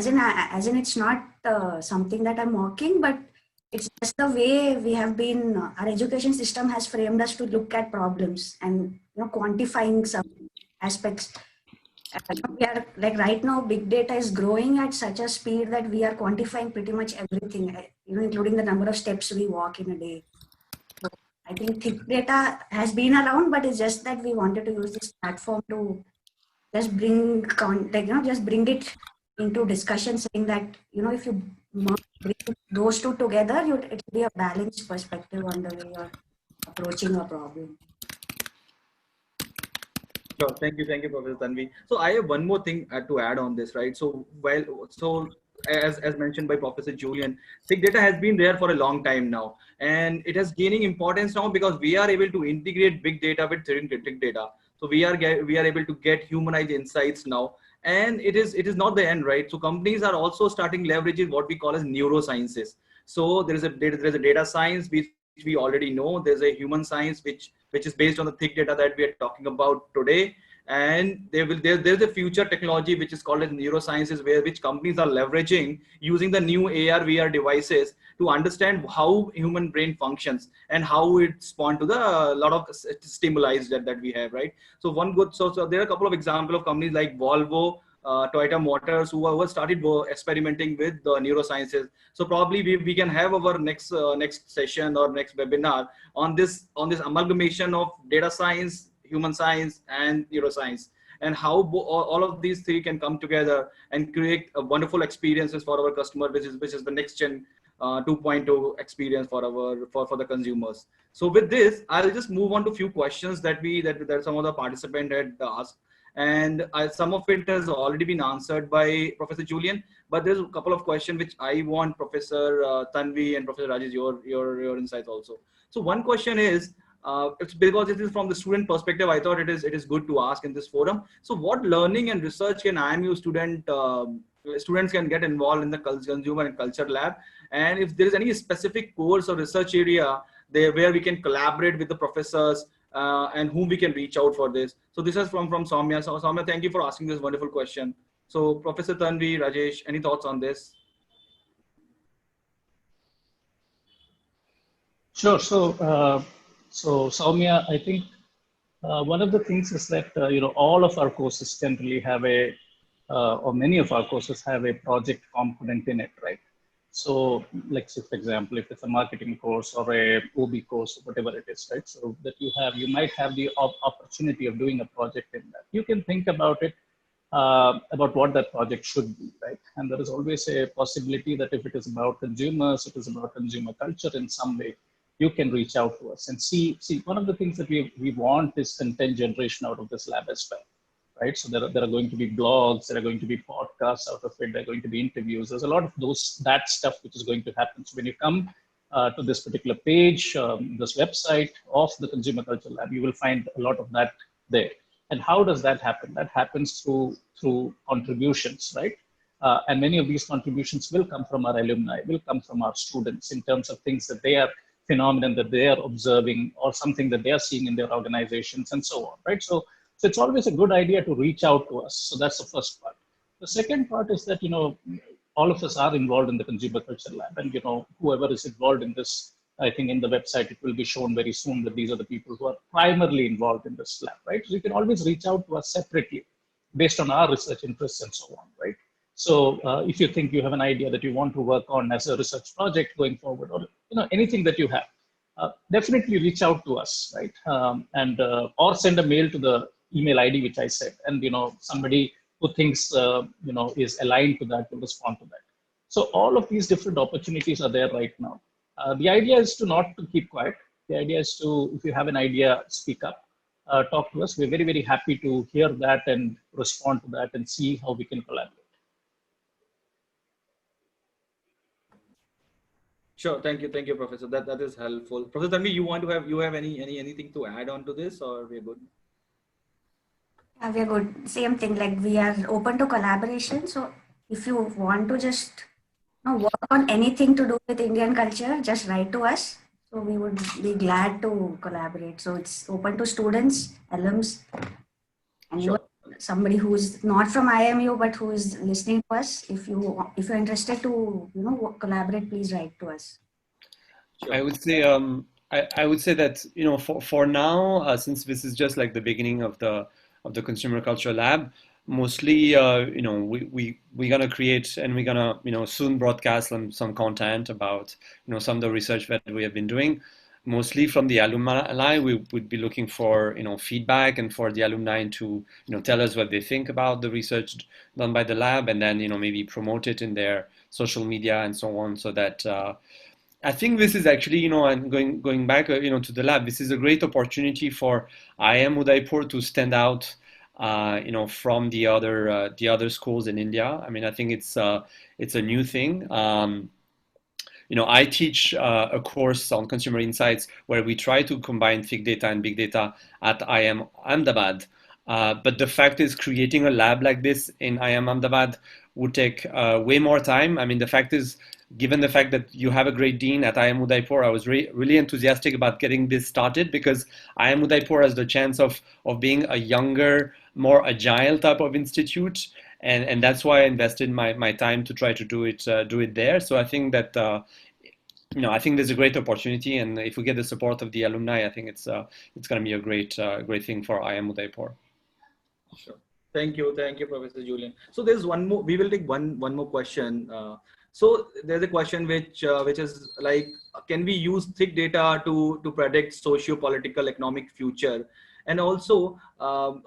[SPEAKER 3] something that I'm mocking, but it's just the way we have been, our education system has framed us to look at problems and quantifying some aspects. We are like right now, big data is growing at such a speed that we are quantifying pretty much everything, including the number of steps we walk in a day. So I think thick data has been around, but it's just that we wanted to use this platform to just just bring it into discussion, saying that if you bring those two together, it will be a balanced perspective on the way you're approaching a problem.
[SPEAKER 1] Sure. Thank you, Professor Tanvi. So I have one more thing to add on this, right? So as mentioned by Professor Julian, big data has been there for a long time now, and it has gaining importance now because we are able to integrate big data with synthetic data. So we are able to get humanized insights now, and it is not the end, right? So companies are also starting leveraging what we call as neurosciences. So there is a data science which we already know. There's a human science which is based on the thick data that we are talking about today. And there's a future technology which is called as neurosciences, which companies are leveraging using the new AR VR devices to understand how human brain functions and how it respond to the lot of stimuli that we have, right? So there are a couple of examples of companies like Volvo, Toyota Motors, who started experimenting with the neurosciences. So probably we can have our next session or next webinar on this amalgamation of data science, human science, and neuroscience, and how all of these three can come together and create a wonderful experiences for our customer, which is the next gen 2.0 experience for the consumers. So with this, I'll just move on to a few questions that some of the participants had asked, and some of it has already been answered by Professor Julian, but there's a couple of questions which I want Professor Tanvi and Professor Rajesh your insights also. So one question is, it's because it is from the student perspective, I thought it is good to ask in this forum. So what learning and research can IMU students can get involved in the consumer and culture lab, and if there is any specific course or research area there where we can collaborate with the professors and whom we can reach out for this. So this is from Soumya. So Soumya, thank you for asking this wonderful question. So Professor Tanvi, Rajesh, any thoughts on this?
[SPEAKER 4] Sure. So Soumya, I think one of the things is that all of our courses generally have or many of our courses have a project component in it, right? So, like say, for example, if it's a marketing course or a OB course, whatever it is, right? So that you might have the opportunity of doing a project in that. You can think about it about what that project should be, right? And there is always a possibility that if it is about consumers, it is about consumer culture in some way, you can reach out to us and see. One of the things that we want is content generation out of this lab as well, right? So there are going to be blogs, there are going to be podcasts out of it, there are going to be interviews. There's a lot of that stuff which is going to happen. So when you come to this particular page, this website of the Consumer Culture Lab, you will find a lot of that there. And how does that happen? That happens through contributions, right? And many of these contributions will come from our alumni, will come from our students in terms of things that they are phenomenon that they are observing or something that they are seeing in their organizations and so on, right? So it's always a good idea to reach out to us. So that's the first part. The second part is that, all of us are involved in the Consumer Culture Lab, and, whoever is involved in this, I think in the website, it will be shown very soon that these are the people who are primarily involved in this lab, right? So you can always reach out to us separately based on our research interests and so on, right? So if you think you have an idea that you want to work on as a research project going forward, or anything that you have, definitely reach out to us, right? Or send a mail to the email ID which I said, and somebody who thinks is aligned to that will respond to that. So all of these different opportunities are there right now. The idea is to not to keep quiet. The idea is to, if you have an idea, speak up, talk to us. We're very, very happy to hear that and respond to that and see how we can collaborate.
[SPEAKER 1] Sure. Thank you, Professor. That is helpful. Professor Tanvi, you have anything to add on to this, or we're good?
[SPEAKER 3] Yeah, we're good. Same thing. Like, we are open to collaboration. So if you want to just work on anything to do with Indian culture, just write to us. So we would be glad to collaborate. So it's open to students, alums, and
[SPEAKER 1] Sure.
[SPEAKER 3] Somebody who is not from IMU but who is listening to us. If you're interested to collaborate, please write to us.
[SPEAKER 1] Sure.
[SPEAKER 2] I would say I would say that for now, since this is just like the beginning of the Consumer Culture Lab, mostly we're gonna create, and we're gonna soon broadcast some content about some of the research that we have been doing. Mostly from the alumni, we would be looking for feedback, and for the alumni to tell us what they think about the research done by the lab, and then maybe promote it in their social media and so on. So that I think this is actually and going back to the lab, this is a great opportunity for IIM Udaipur to stand out from the other schools in India. I mean, I think it's a new thing. I teach a course on consumer insights where we try to combine thick data and big data at IIM Ahmedabad. But the fact is, creating a lab like this in IIM Ahmedabad would take way more time. I mean, the fact is, given the fact that you have a great dean at IIM Udaipur, I was really enthusiastic about getting this started, because IIM Udaipur has the chance of being a younger, more agile type of institute. And that's why I invested my time to try to do it there. So I think that I think there's a great opportunity, and if we get the support of the alumni, I think it's going to be a great thing for IIM Udaipur.
[SPEAKER 1] Sure. Thank you, Professor Julian. So there's one more. We will take one more question. So there's a question which is like, can we use thick data to predict socio-political economic future? And also, I'll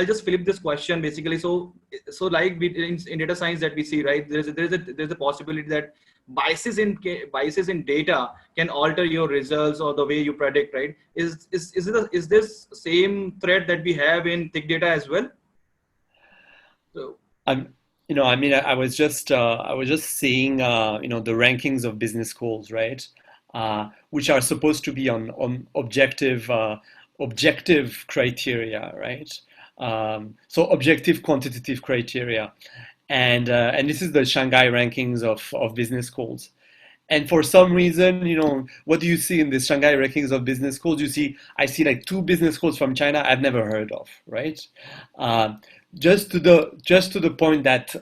[SPEAKER 1] just flip this question basically. So like in data science that we see, right? There's a possibility that biases in data can alter your results or the way you predict, right? Is this same thread that we have in thick data as well? So
[SPEAKER 2] I was just seeing the rankings of business schools, right? Which are supposed to be on objective criteria, right? So objective quantitative criteria, and this is the Shanghai rankings of business schools. And for some reason, what do you see in this Shanghai rankings of business schools? I see like 2 business schools from China I've never heard of, right? Just to the point that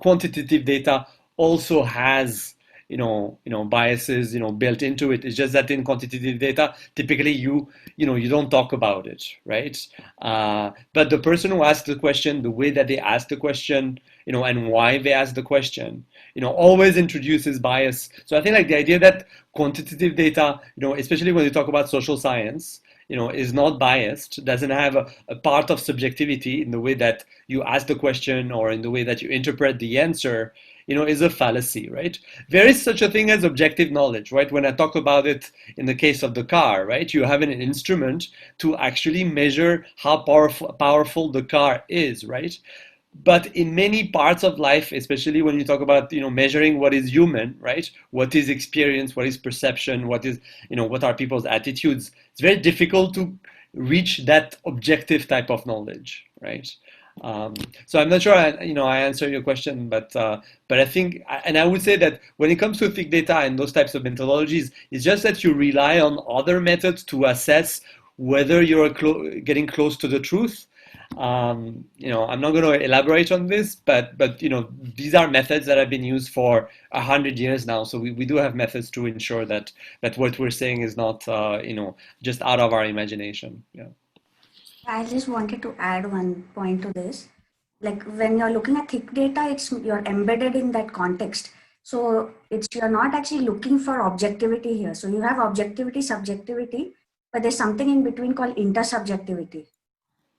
[SPEAKER 2] quantitative data also has biases, built into it. It's just that in quantitative data, typically you don't talk about it, right? But the person who asked the question, the way that they ask the question, and why they ask the question, always introduces bias. So I think like the idea that quantitative data, especially when you talk about social science, is not biased, doesn't have a part of subjectivity in the way that you ask the question or in the way that you interpret the answer, is a fallacy, right? There is such a thing as objective knowledge, right? When I talk about it in the case of the car, right? You have an instrument to actually measure how powerful the car is, right? But in many parts of life, especially when you talk about measuring what is human, right, what is experience, what is perception, what are people's attitudes, it's very difficult to reach that objective type of knowledge, right? So I'm not sure I answer your question, but I think, and I would say that when it comes to thick data and those types of methodologies, it's just that you rely on other methods to assess whether you're getting close to the truth. I'm not going to elaborate on this, but these are methods that have been used for 100 years now. So we do have methods to ensure that what we're saying is not just out of our imagination. Yeah.
[SPEAKER 3] I just wanted to add one point to this. Like when you're looking at thick data, you're embedded in that context. So you're not actually looking for objectivity here. So you have objectivity, subjectivity, but there's something in between called intersubjectivity,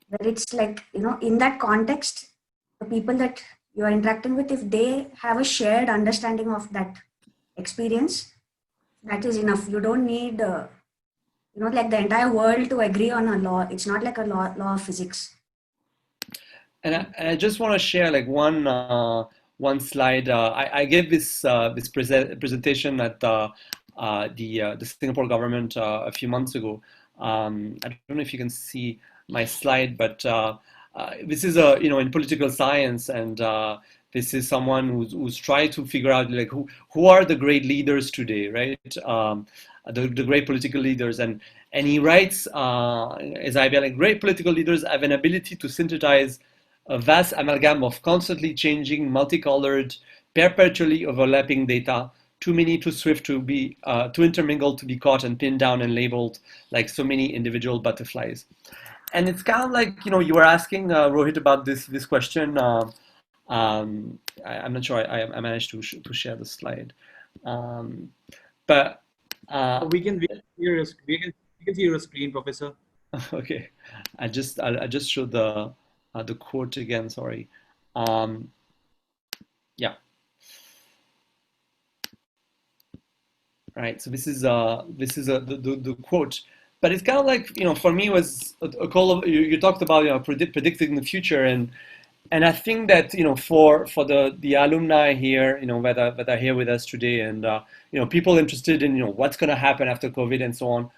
[SPEAKER 3] where it's like, in that context, the people that you are interacting with, if they have a shared understanding of that experience, that is enough. You don't need, like the entire world to agree on a law. It's not like a law of physics.
[SPEAKER 2] And I just want to share like one slide. I gave this presentation at the Singapore government a few months ago. I don't know if you can see my slide, but this is in political science, and this is someone who's tried to figure out like who are the great leaders today, right? The great political leaders, and he writes, as I like, great political leaders have an ability to synthesize a vast amalgam of constantly changing, multicolored, perpetually overlapping data, too many, too swift to be too intermingled to be caught and pinned down and labeled like so many individual butterflies. And it's kind of like you were asking Rohit about this question. I'm not sure I managed to share the slide, but
[SPEAKER 1] we can see your screen, Professor.
[SPEAKER 2] okay, I just showed the quote again. Sorry. Yeah. Right. So this is the quote, but it's kind of like for me it was a call of you talked about predicting the future, and I think that for the alumni here that are here with us today, and people interested in what's going to happen after COVID and so on.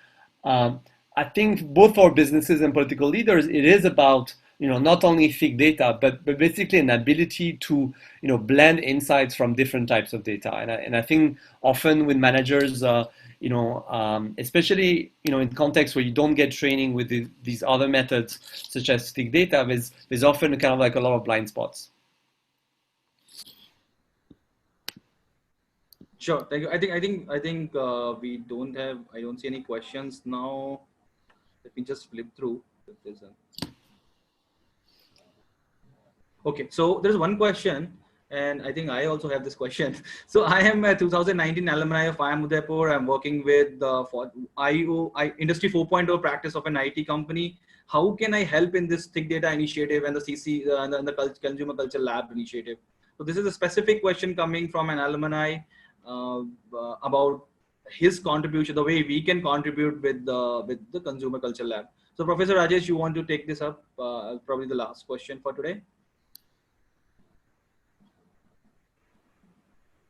[SPEAKER 2] I think both for businesses and political leaders, it is about not only thick data, but basically an ability to blend insights from different types of data. And I think often with managers, especially in contexts where you don't get training with these other methods such as thick data, there's often kind of like a lot of blind spots.
[SPEAKER 1] Sure, thank you. I think we don't have. I don't see any questions now. Let me just flip through. Okay, so there's one question, and I think I also have this question. So I am a 2019 alumni of IIM Udaipur. I'm working with the Industry 4.0 practice of an IT company. How can I help in this thick data initiative and the CC and the Consumer Culture Lab initiative? So this is a specific question coming from an alumni about his contribution, the way we can contribute with the Consumer Culture Lab. So Professor Rajesh, you want to take this up? Probably the last question for today.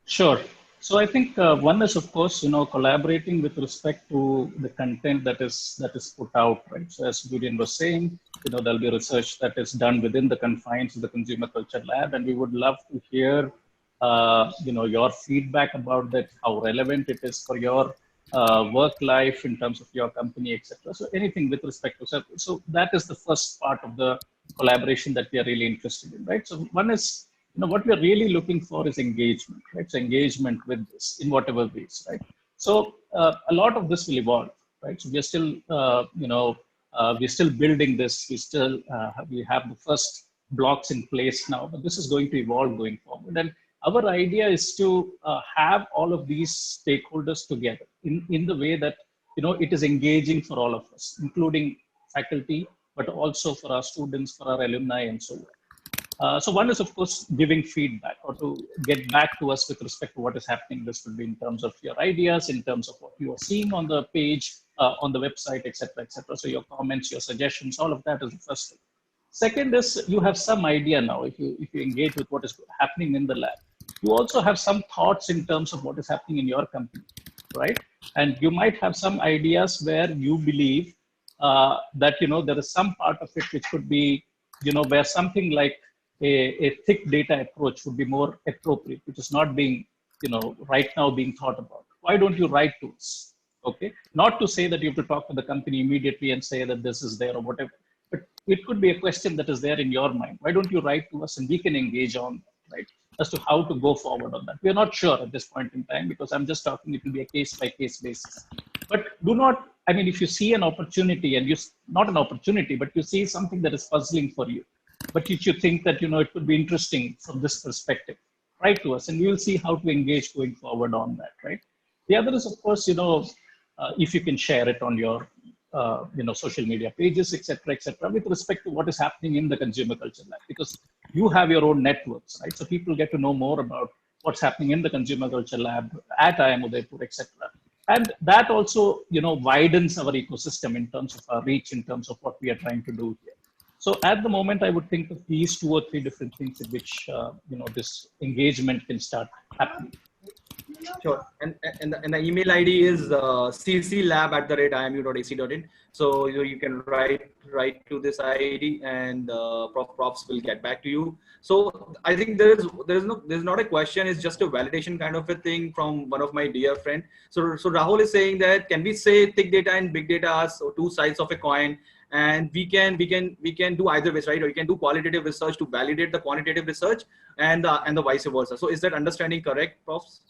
[SPEAKER 4] Sure. So I think one is, of course, collaborating with respect to the content that is put out, right? So as Julian was saying, there'll be research that is done within the confines of the Consumer Culture Lab, and we would love to hear, your feedback about that, how relevant it is for your work life in terms of your company, etc. So anything with respect to so that is the first part of the collaboration that we are really interested in, right? So one is what we're really looking for is engagement, right? So engagement with this in whatever ways, right? So a lot of this will evolve, right? So we're still, we're still building this. We have the first blocks in place now, but this is going to evolve going forward. And our idea is to have all of these stakeholders together in the way that, it is engaging for all of us, including faculty, but also for our students, for our alumni, and so on. So one is, of course, giving feedback or to get back to us with respect to what is happening. This would be in terms of your ideas, in terms of what you are seeing on the page, on the website, etc., etc. So your comments, your suggestions, all of that is the first thing. Second is you have some idea now. If you engage with what is happening in the lab, you also have some thoughts in terms of what is happening in your company, right? And you might have some ideas where you believe that there is some part of it which could be where something like a thick data approach would be more appropriate, which is not being right now being thought about. Why don't you write to us? Okay, not to say that you have to talk to the company immediately and say that this is there or whatever, but it could be a question that is there in your mind. Why don't you write to us and we can engage on that, right? As to how to go forward on that. We are not sure at this point in time because I'm just talking, it will be a case by case basis. But do not, I mean, if you see an opportunity and not an opportunity, but you see something that is puzzling for you, but if you think that, it could be interesting from this perspective, write to us and we will see how to engage going forward on that, right? The other is, of course, if you can share it on your, social media pages, etc., with respect to what is happening in the consumer culture lab, because you have your own networks, right? So people get to know more about what's happening in the consumer culture lab at IIM Udaipur, etc. And that also, widens our ecosystem in terms of our reach, in terms of what we are trying to do here. So at the moment, I would think of these 2 or 3 different things in which, this engagement can start happening.
[SPEAKER 1] Sure. And the email ID is cclab@iimu.ac.in. So you can write to this ID, and profs will get back to you. So I think there's not a question. It's just a validation kind of a thing from one of my dear friend. So Rahul is saying that, can we say thick data and big data are 2 sides of a coin? And we can do either ways, right? Or you can do qualitative research to validate the quantitative research, and the vice versa. So is that understanding correct, profs?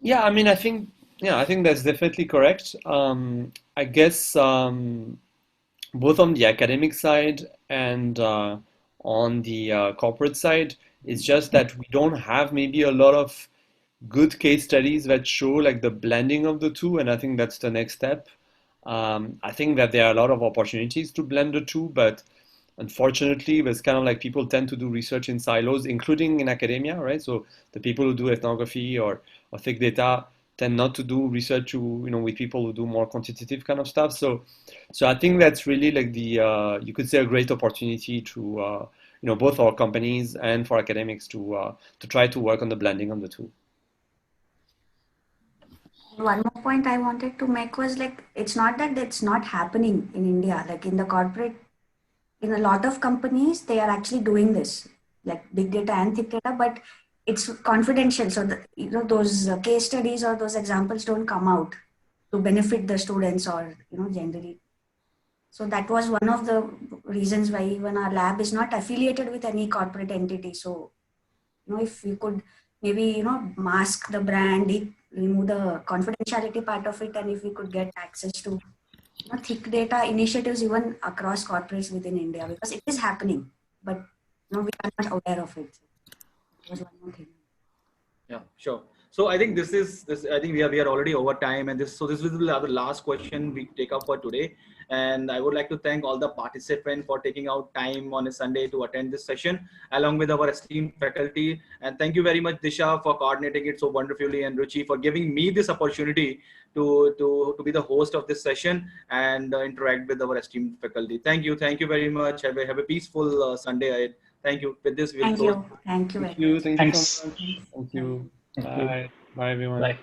[SPEAKER 2] Yeah, I mean, I think that's definitely correct. I guess both on the academic side and on the corporate side, it's just that we don't have maybe a lot of good case studies that show like the blending of the two, and I think that's the next step. I think that there are a lot of opportunities to blend the two, but unfortunately, there's kind of like people tend to do research in silos, including in academia, right? So the people who do ethnography or thick data tend not to do research with people who do more quantitative kind of stuff. So I think that's really like the you could say a great opportunity to both our companies and for academics to try to work on the blending of the two.
[SPEAKER 3] One more point I wanted to make was like, it's not that it's not happening in India, like in the corporate, in a lot of companies, they are actually doing this, like big data and thick data, but it's confidential. So, those case studies or those examples don't come out to benefit the students or, generally. So that was one of the reasons why even our lab is not affiliated with any corporate entity. So, if you could maybe, mask the brand, remove the confidentiality part of it, and if we could get access to thick data initiatives even across corporates within India, because it is happening, but we are not aware of it. That was one more thing.
[SPEAKER 1] Yeah, sure. So I think this. I think we are already over time, and this will be the last question we take up for today. And I would like to thank all the participants for taking out time on a Sunday to attend this session, along with our esteemed faculty. And thank you very much, Disha, for coordinating it so wonderfully, and Ruchi for giving me this opportunity to be the host of this session and interact with our esteemed faculty. Thank you very much. Have a peaceful Sunday ahead. Thank you. With this, we'll
[SPEAKER 3] Thank
[SPEAKER 1] close.
[SPEAKER 3] you. Thank you very
[SPEAKER 2] Thank you
[SPEAKER 3] much.
[SPEAKER 2] so
[SPEAKER 4] Thanks.
[SPEAKER 2] much. Thank
[SPEAKER 4] Yeah.
[SPEAKER 2] you.
[SPEAKER 4] Thank you.
[SPEAKER 2] Bye. Bye, everyone.
[SPEAKER 4] Bye.